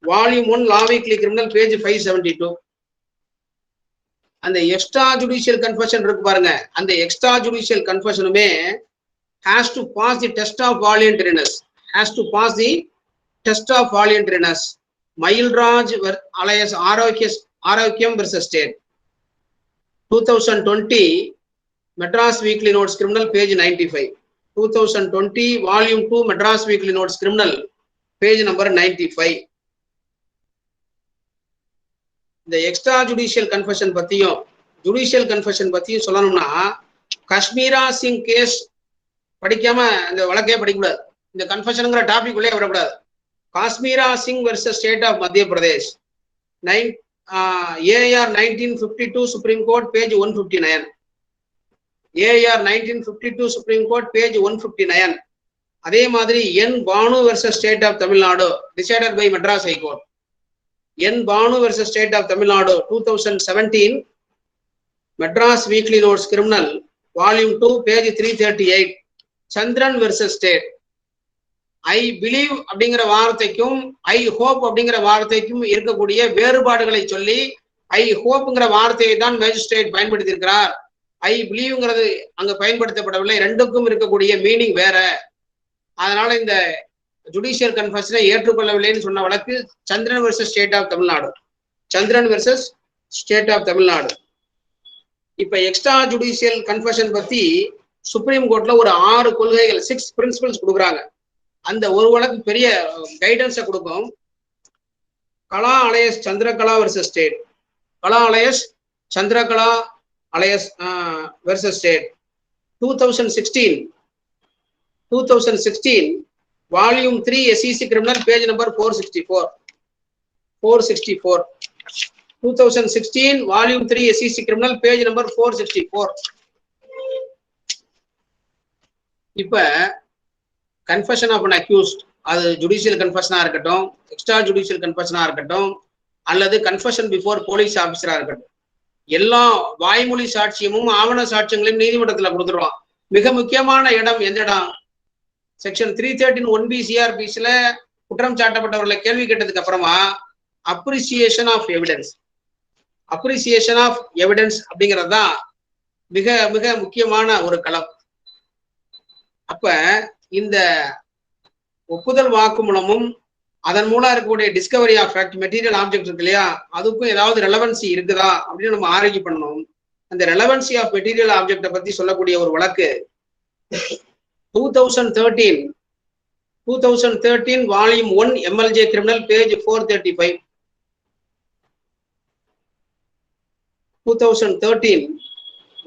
volume 1 law weekly criminal, page 572. அந்த எக்ஸ்ட்ரா ஜுடிஷியல் கன்ஃபெஷன் இருக்கு பாருங்க, அந்த எக்ஸ்ட்ரா ஜுடிஷியல் கன்ஃபெஷனுமே has to pass the test of voluntariness, has to pass the test of voluntariness. Mailraj alias Arogyam versus State, 2020 Madras Weekly Notes Criminal, page 95. 2020 Volume 2 Madras Weekly Notes Criminal, page number 95. இந்த extra judicial confession பத்தியும் judicial confession பத்தியும் சொல்லணும்னா Kashmira Singh case படிக்காம இந்த வழக்கே படிக்கக்கூடாது. இந்த கன்ஃபெஷனுங்கிற topic உள்ளே வரக்கூடாது. Kashmira Singh versus state of Madhya Pradesh, AR 1952 Supreme Court, page 159. AR 1952 Supreme Court, page 159. அதே மாதிரி N Banu versus state of Tamil Nadu, decided by Madras high court. N Banu versus state of Tamil Nadu 2017 Madras weekly notes criminal volume 2 page 338. Chandran versus state. I believe அப்படிங்கிற வார்த்தைக்கும் I hope அப்படிங்கிற வார்த்தைக்கும் இருக்கக்கூடிய வேறுபாடுகளை சொல்லி ஐ ஹோப்ங்கிற வார்த்தையை தான் மேஜிஸ்ட்ரேட் பயன்படுத்தி இருக்கிறார். ஐ பிலீவ்ங்கிறது அங்க பயன்படுத்தப்படவில்லை. ரெண்டுக்கும் இருக்கக்கூடிய மீனிங் வேற. அதனால இந்த ஜுடிஷியல் கன்ஃபெஷனை ஏற்றுக்கொள்ளவில்லைன்னு சொன்ன வழக்கு Chandran versus state of Tamil Nadu. Chandran versus state of Tamil Nadu. இப்ப எக்ஸ்ட்ரா ஜுடிஷியல் கன்ஃபெஷன் பத்தி சுப்ரீம் கோர்ட்ல ஒரு 6 கொள்கைகள் 6 பிரின்சிபல்ஸ் கொடுக்குறாங்க. அந்த ஒரு வழக்கு பெரிய கைடன்ஸை கொடுக்கும். Kala alias Chandrakala versus state. Kala alias Chandrakala alias versus state 2016 volume 3 SEC criminal, page number 464. 2016 volume 3 SEC criminal, page number 464. இப்ப கன்ஃபெஷன் ஆஃப் அன் அக்யூஸ்ட், அது ஜுடிஷியல் கன்ஃபெஷனா இருக்கட்டும், எக்ஸ்ட்ரா ஜுடிஷியல் கன்ஃபெஷனா இருக்கட்டும், அல்லது கன்ஃபெஷன் பிஃபோர் போலீஸ் ஆஃபீஸரா இருக்கட்டும், எல்லா வாய்மொழி சாட்சியமும் ஆவண சாட்சியங்களையும் நீதிமன்றத்துல கொடுத்துருவான். மிக முக்கியமான இடம் எந்த இடம்? செக்ஷன் 313 1B CRPCல குற்றம் சாட்டப்பட்டவர்களை கேள்வி கேட்டதுக்கு அப்புறமா அப்ரிசியேஷன் ஆஃப் எவிடன்ஸ் அப்படிங்கிறது தான் மிக மிக முக்கியமான ஒரு களம். அப்ப இந்த ஒப்புதல் வாக்குமூலமும் அதன் மூலம் இருக்கக்கூடிய discovery of fact, material object இருக்கு இல்லையா, அதுக்கும் ஏதாவது ரெலவன்சி இருக்குதா அப்படின்னு நம்ம ஆராய்ச்சி பண்ணணும். அந்த ரெலவன்சி ஆஃப் மெட்டீரியல் ஆப்ஜெக்டை பத்தி சொல்லக்கூடிய ஒரு வழக்கு 2013 volume 1 MLJ criminal, page 435. 2013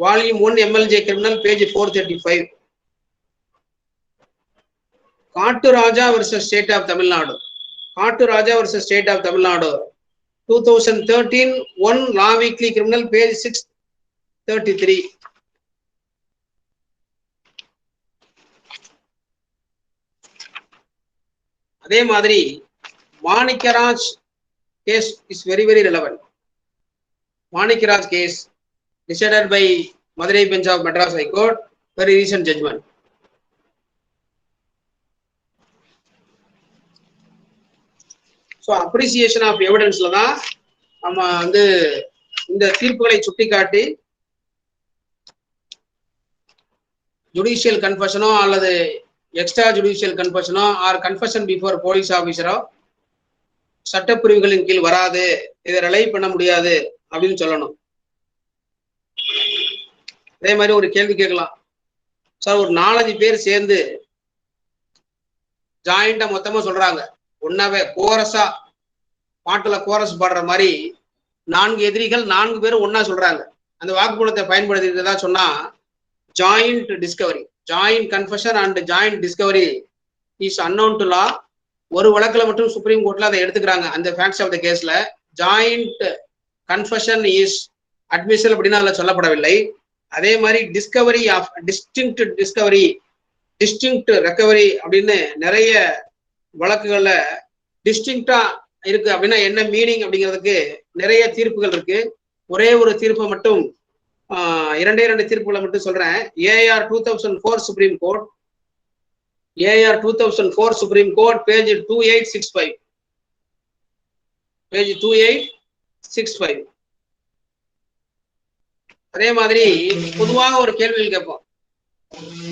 volume 1 MLJ criminal, page 435. Kattu Raja versus state of Tamil Nadu. 2013 1 law weekly criminal, page 633. அதே மாதிரி Manickaraj case is very relevant. Manickaraj case decided by Madurai bench of Madras high court, very recent judgment. So appreciation of எவிடன்ஸ்ல தான் நம்ம வந்து இந்த தீர்ப்புகளை சுட்டிக்காட்டி judicial கன்ஃபெஷனோ அல்லது எக்ஸ்ட்ரா ஜுடிஷியல் கன்ஃபெஷனோ ஆர் கன்ஃபெஷன் பிஃபோர் போலீஸ் ஆஃபீஸரோ சட்டப்பிரிவுகளின் கீழ் வராது, இதை ரிலை பண்ண முடியாது அப்படின்னு சொல்லணும். அதே மாதிரி ஒரு கேள்வி கேட்கலாம், சார் ஒரு 4-5 பேர் சேர்ந்து ஜாயிண்டா மொத்தமா சொல்றாங்க, ஒன்னாவே கோரஸா பாட்டுல கோரஸ் பாடுற மாதிரி 4 எதிரிகள் 4 பேரும் ஒன்னா சொல்றாங்க, அந்த வாக்குமூலத்தை பயன்படுத்திட்டு சொன்னா joint discovery, joint confession and joint discovery is unknown to law. ஒரு வழக்குல மட்டும் சுப்ரீம் கோர்ட்ல அதை எடுத்துக்கிறாங்க. அந்த ஃபேக்ட்ஸ் ஆஃப் த கேஸ்ல ஜாயிண்ட் கன்ஃபெஷன் இஸ் அட்மிஷன் அப்படின்னு அதுல சொல்லப்படவில்லை. அதே மாதிரி discovery of distinct discovery, distinct recovery அப்படின்னு நிறைய வழக்குகள்ல டிஸ்டிங்க்டா இருக்கு அப்படின்னா என்ன மீனிங் அப்படிங்கிறதுக்கு நிறைய தீர்ப்புகள் இருக்கு. ஒரே ஒரு தீர்ப்பை மட்டும் 2 தீர்ப்புகளை மட்டும் சொல்றேன். AR 2004 supreme court, AR 2004 supreme court, page 2865. Page 2865. அதே மாதிரி பொதுவாக ஒரு கேள்விகள் கேட்போம்,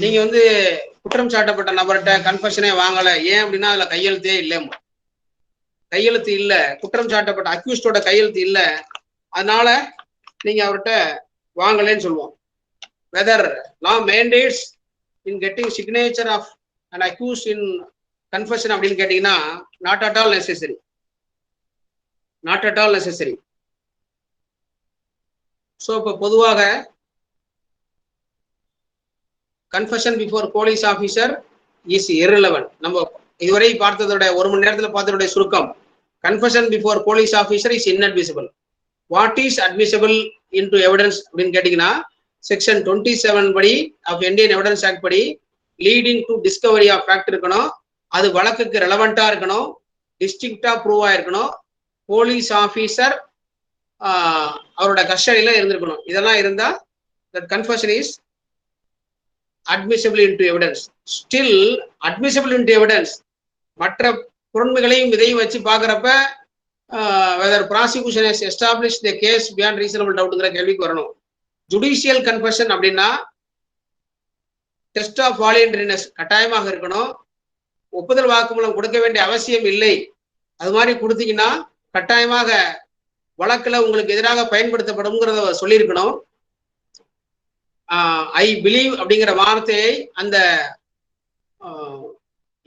நீங்க வந்து குற்றம் சாட்டப்பட்ட நபர்கிட்ட கன்ஃபெஷனே வாங்கல, ஏன் அப்படின்னா அதுல கையெழுத்தே இல்லை, கையெழுத்து இல்ல, குற்றம் சாட்டப்பட்ட அக்யூஸ்டோட கையெழுத்து இல்ல, அதனால நீங்க அவர்கிட்ட வாங்கலன்னு சொல்லுவோம். Whether law mandates in getting signature of an accused in confession அப்படின்னு கேட்டீங்கன்னா not at all necessary. Not at all necessary. So இப்போ பொதுவாக confession before police officer is irrelevant. நம்ம இதுவரை பார்த்ததோட ஒரு மணி நேரத்தில் பார்த்ததோட சுருக்கம், confession before police officer is inadmissible. What is admissible into evidence அப்படின்னு கேட்டீங்கன்னா செக்ஷன் 27 படி ஆஃப் இந்தியன் எவிடன்ஸ் ஆக்ட் படி leading to discovery of fact இருக்கணும், அது வழக்குக்கு ரெலவெண்டா இருக்கணும், டிஸ்டிங்க்டா ப்ரூவா இருக்கணும், போலீஸ் ஆபீசர் அவரோட கஸ்டடியில இருந்திருக்கணும். இதெல்லாம் இருந்தா that confession is admissible into evidence. Still admissible into evidence மற்ற பொருண்மைகளையும் இதையும் வச்சு பார்க்கறப்ப whether prosecution has established the case beyond reasonable doubtங்கிற கேள்விக்கு வரணும். ஜுடிஷியல் கன்ஃபெஷன் அப்படின்னா டெஸ்ட் ஆஃப் வாலண்டரினஸ் கட்டாயமாக இருக்கணும். ஒப்புதல் வாக்குமூலம் கொடுக்க வேண்டிய அவசியம் இல்லை. அது மாதிரி கொடுத்தீங்கன்னா கட்டாயமாக வழக்குல உங்களுக்கு எதிராக பயன்படுத்தப்படும்ங்கிறத சொல்லியிருக்கணும். ஐ பிலீவ் அப்படிங்கிற வார்த்தையை அந்த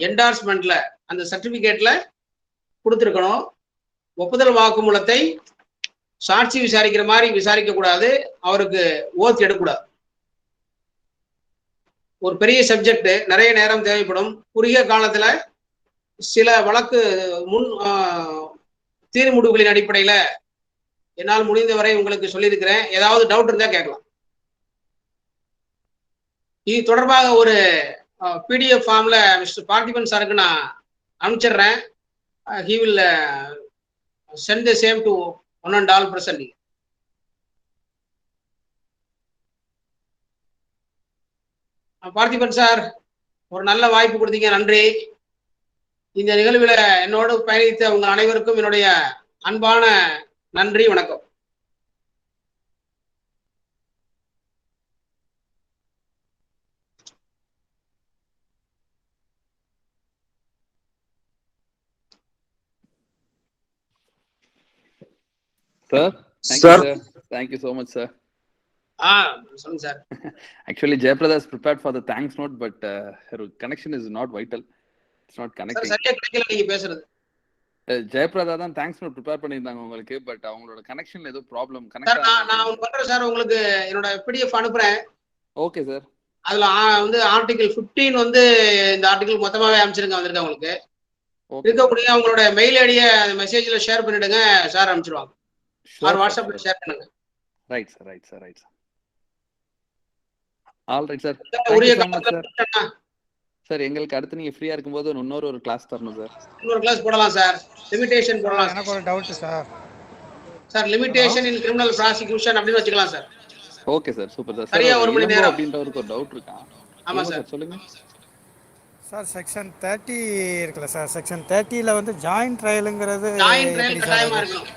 என்டார்ஸ்மெண்ட்ல அந்த சர்டிபிகேட்ல கொடுத்துருக்கணும். ஒப்புதல் வாக்குமூலத்தை சாட்சி விசாரிக்கிற மாதிரி விசாரிக்க கூடாது, அவருக்கு ஓத் எடுக்கக்கூடாது. ஒரு பெரிய சப்ஜெக்ட், நிறைய நேரம் தேவைப்படும். குறுகிய காலத்துல சில வழக்கு முன் தீர்வு முடிவுகளின் அடிப்படையில என்னால் முடிந்தவரை உங்களுக்கு சொல்லியிருக்கிறேன். ஏதாவது டவுட் இருந்தா கேட்கலாம். இது தொடர்பாக ஒரு பிடிஎஃப் ஃபார்ம்ல மிஸ்டர் பார்த்திபன் சாருக்கு நான் அனுப்பிச்சிடுறேன். He will send the same to one and all present. Parthiban sir, ஒரு நல்ல வாய்ப்பு கொடுத்தீங்க, நன்றி. இந்த நிகழ்வில் என்னோடு பயணித்த உங்க அனைவருக்கும் என்னுடைய அன்பான நன்றி, வணக்கம். Thank you so much, sir. சொல்லுங்க sir. Actually, Jayaprada is prepared for the thanks note, but her connection is not vital. It's not connecting. சரியா கிடைக்கல நீங்க பேசுறது. ஜெயபிரதா தான் தேங்க்ஸ் நோட் ப்ரிப்பேர் பண்ணியிருந்தாங்க உங்களுக்கு, பட் அவங்களோட கனெக்ஷன்ல ஏதோ ப்ராப்ளம். கனெக்ட் நான் பண்றேன் சார், உங்களுக்கு என்னோட பிடிஎஃப் அனுப்புறேன். Okay sir. அதுல வந்து ஆர்டிகல் 15 வந்து இந்த ஆர்டிகல் மொத்தமாவே அமைச்சிருங்க, வந்திருக்கேன் உங்களுக்கு. இருக்கக்கூடிய அவங்களோட மெயில் ஐடியை மெசேஜ்ல ஷேர் பண்ணிடுங்க, சார் அனுப்பிச்சிருவாங்க. வாட்ஸ்அப்ல ஷேர் பண்ணுங்க. Right sir, right sir, right sir. All right sir. Sir எங்களுக்கு அடுத்து நீங்க ஃப்ரீயா இருக்கும்போது இன்னொரு ஒரு கிளாஸ் தரணும் சார். இன்னொரு கிளாஸ் போடலாம் சார். லிமிட்டேஷன் போடலாம். எனக்கு ஒரு டவுட் சார். சார் லிமிட்டேஷன் இன் கிரிமினல் ப்ராசிக்யூஷன் அப்படின்னு வச்சுக்கலாம் sir. Okay sir, super sir. சரியா ஒரு மணி நேரம் அப்படின்றதுக்கு ஒரு டவுட் இருக்கா? ஆமா சார், சொல்லுங்க சார். செக்ஷன் 30 இருக்குல்ல சார், செக்ஷன் 30ல வந்து ஜாயின்ட் ட்ரையல்ங்கிறது ஜாயின்ட் ட்ரையல் கட்டாயமா இருக்கணும்.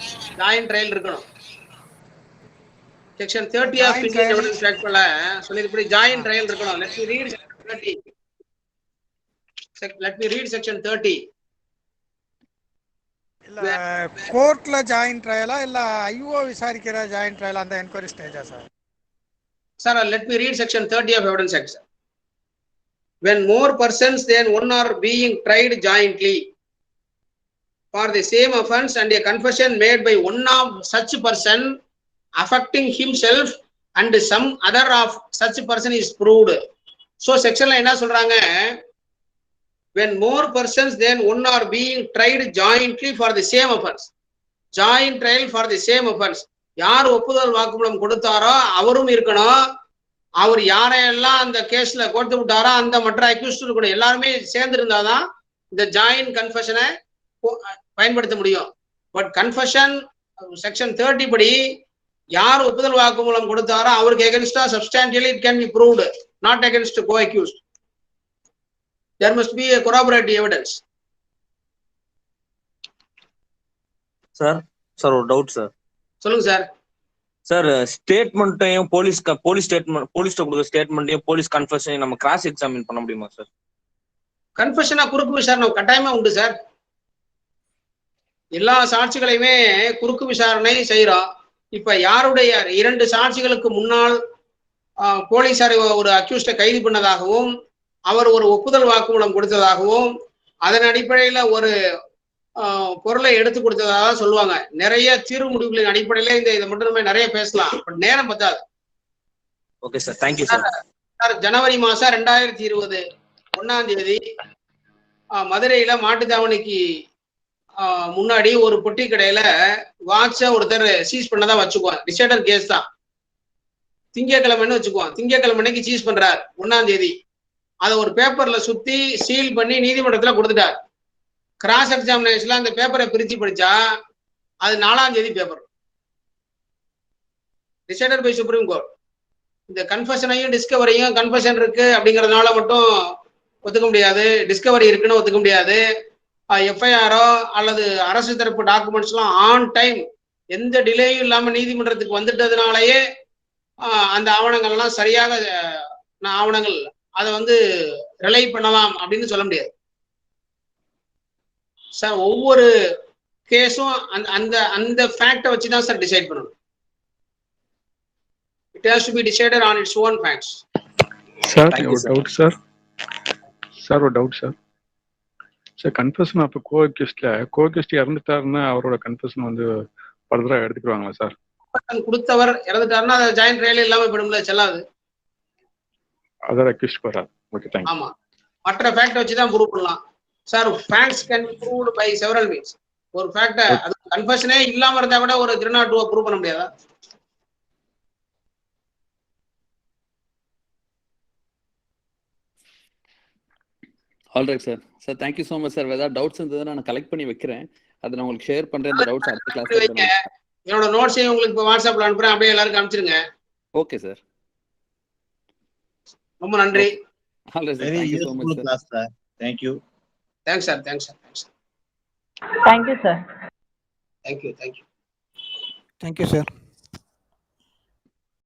ஜாயின்ட் ட்ரையல் இருக்கணும். செக்ஷன் 30 ஆஃப் இந்தியன் எவிடன்ஸ் ஆக்ட்ல சொல்லிருப்படி ஜாயின்ட் ட்ரையல் இருக்கணும். Let me read section 30. Let me read section 30. இல்ல கோர்ட்ல ஜாயின்ட் ட்ரையலா இல்ல ஐஓ விசாரிக்கிற ஜாயின்ட் ட்ரையல் அந்த என்கொயரி ஸ்டேஜா sir? Sir, let me read section 30 of Evidence Act. When more persons than one are being tried jointly for the same offense and a confession made by one of such person affecting himself and some other of such person is proved. So sectionல என்ன சொல்றாங்க? When more persons than one are being tried jointly for the same offense. Joint trial for the same offense. யார் ஒப்புதல் வாக்குமூலம் கொடுத்தாரோ அவரும் இருக்கணும். அவர் யாரையெல்லாம் அந்த கேஸ்ல கொடுத்து விட்டாரோ அந்த மற்ற அக்யூஸ்ட் இருக்கணும். எல்லாருமே சேர்ந்து இருந்தாதான் இந்த ஜாயின்ட் கன்ஃபெஷனை பயன்படுத்த முடியும். பட் கன்ஃபெஷன் செக்ஷன் 30 படி யார் ஒப்புதல் வாக்குமூலம் கொடுத்தாரோ அவருக்கு எகென்ஸ்டா substantially it can be proved, not against co-accused. There must be a corroborative evidence. Sir, ஒரு டவுட் சார். சொல்லுங்க சார். சார் ஸ்டேட்மெண்ட்டையும் போலீஸ் ஸ்டேட்மெண்ட் போலீஸ்ட்ட கொடுக்குற ஸ்டேட்மெண்ட்டையும் போலீஸ் கன்ஃபெஷனையும் நம்ம கிராஸ் எக்ஸாமின் பண்ண முடியுமா சார்? கன்ஃபெஷனா குறுக்கு விசாரணை கட்டாயமா உண்டு சார். எல்லா சாட்சிகளையுமே குறுக்கு விசாரணை செய்யறோம். இப்ப யாருடைய 2 சாட்சிகளுக்கு முன்னால் போலீசார் ஒரு அக்யூஸ்ட கைது பண்ணதாகவும் அவர் ஒரு ஒப்புதல் வாக்குமூலம் கொடுத்ததாகவும் அதன் அடிப்படையில ஒரு பொருளை எடுத்து கொடுத்ததாக சொல்லுவாங்க. நிறைய தீர்வு முடிவுகளின் அடிப்படையில இதை மட்டும் நம்ம நிறைய பேசலாம், பட் நேரம் பத்தாது. Okay sir, thank you sir. Sir, ஜனவரி மாசம் 2020 1ஆம் தேதி மதுரையில மாட்டுத்தாவணிக்கு முன்னாடி ஒரு பொட்டி கடையில வாட்ச ஒருத்தர் சீஸ் பண்ணதான் வச்சுக்குவான். டிசைடர் கேஸ் தான். திங்கக்கிழமைன்னு வச்சுக்குவான். திங்கக்கிழமைக்கு சீஸ் பண்றார் 1ஆம் தேதி. அதை ஒரு பேப்பர்ல சுத்தி சீல் பண்ணி நீதிமன்றத்துல கொடுத்துட்டார். கிராஸ் எக்ஸாமினேஷன்ல அந்த பேப்பரை பிரிச்சு படிச்சா அது 4ஆம் தேதி paper. Decided by supreme court. இந்த கன்ஃபஷனையும் டிஸ்கவரியும் கன்ஃபஷன் இருக்கு அப்படிங்கறதுனால மட்டும் ஒத்துக்க முடியாது, டிஸ்கவரி இருக்குன்னு ஒத்துக்க முடியாது. எஃப்ஐஆரோ அல்லது அரசு தரப்பு டாக்குமெண்ட்ஸ் எல்லாம் ஆன் டைம் எந்த டிலேயும் இல்லாம நீதிமன்றத்துக்கு வந்துட்டதுனாலயே அந்த ஆவணங்கள்லாம் சரியாக ஆவணங்கள் அதை வந்து ரிலை பண்ணலாம் அப்படின்னு சொல்ல முடியாது சார். ஒவ்வொரு கேஸும் அந்த அந்த ஃபேக்டை வச்சு தான் சார் டிசைட் பண்ணணும். It has to be decided on its own facts. Sir, ஒரு டவுட் சார். சார் ஒரு டவுட் சார். சார் கன்ஃபெஷன் அப்போ கோகெஸ்ட் இறந்துட்டாருன்னா அவரோட கன்ஃபெஷன் வந்து ஃபர்தரா எடுத்துக்குவாங்களா சார்? கொடுத்தவர் இறந்துட்டாருன்னா அது ஜாயிண்ட் ட்ரையல் இல்லாம போயிடும்ல, செல்லாது. அத ரெக்வெஸ்ட் வரா. Okay, thank you. ஆமா, மற்ற ஃபேக்ட் வச்சு தான் ப்ரூவ் பண்ணலாம் sir. Facts can be proved by several means. ஒரு ஃபேக்ட் அது கன்ஃபெஷனே இல்லாம இருந்தா கூட ஒரு 302 ப்ரூவ் பண்ண முடியாதா? Alright sir. Sir thank you so much sir. ஏதாவது டவுட்ஸ் இருந்ததுன்னா நான் கலெக்ட் பண்ணி வைக்கிறேன், அதை நான் உங்களுக்கு ஷேர் பண்றேன். இந்த டவுட்ஸ் அடுத்த கிளாஸ்ல என்னோட நோட்ஸையும் உங்களுக்கு இப்போ வாட்ஸ்அப்ல அனுப்புறேன், அப்படியே எல்லாருக்கும் அனுப்பிச்சிருங்க. ஓகே சார், ரொம்ப நன்றி. Alright sir, thank you so much sir. Thank you. Thanks sir, thanks sir, thanks. Thank you sir. Thank you, thank you. Thank you sir.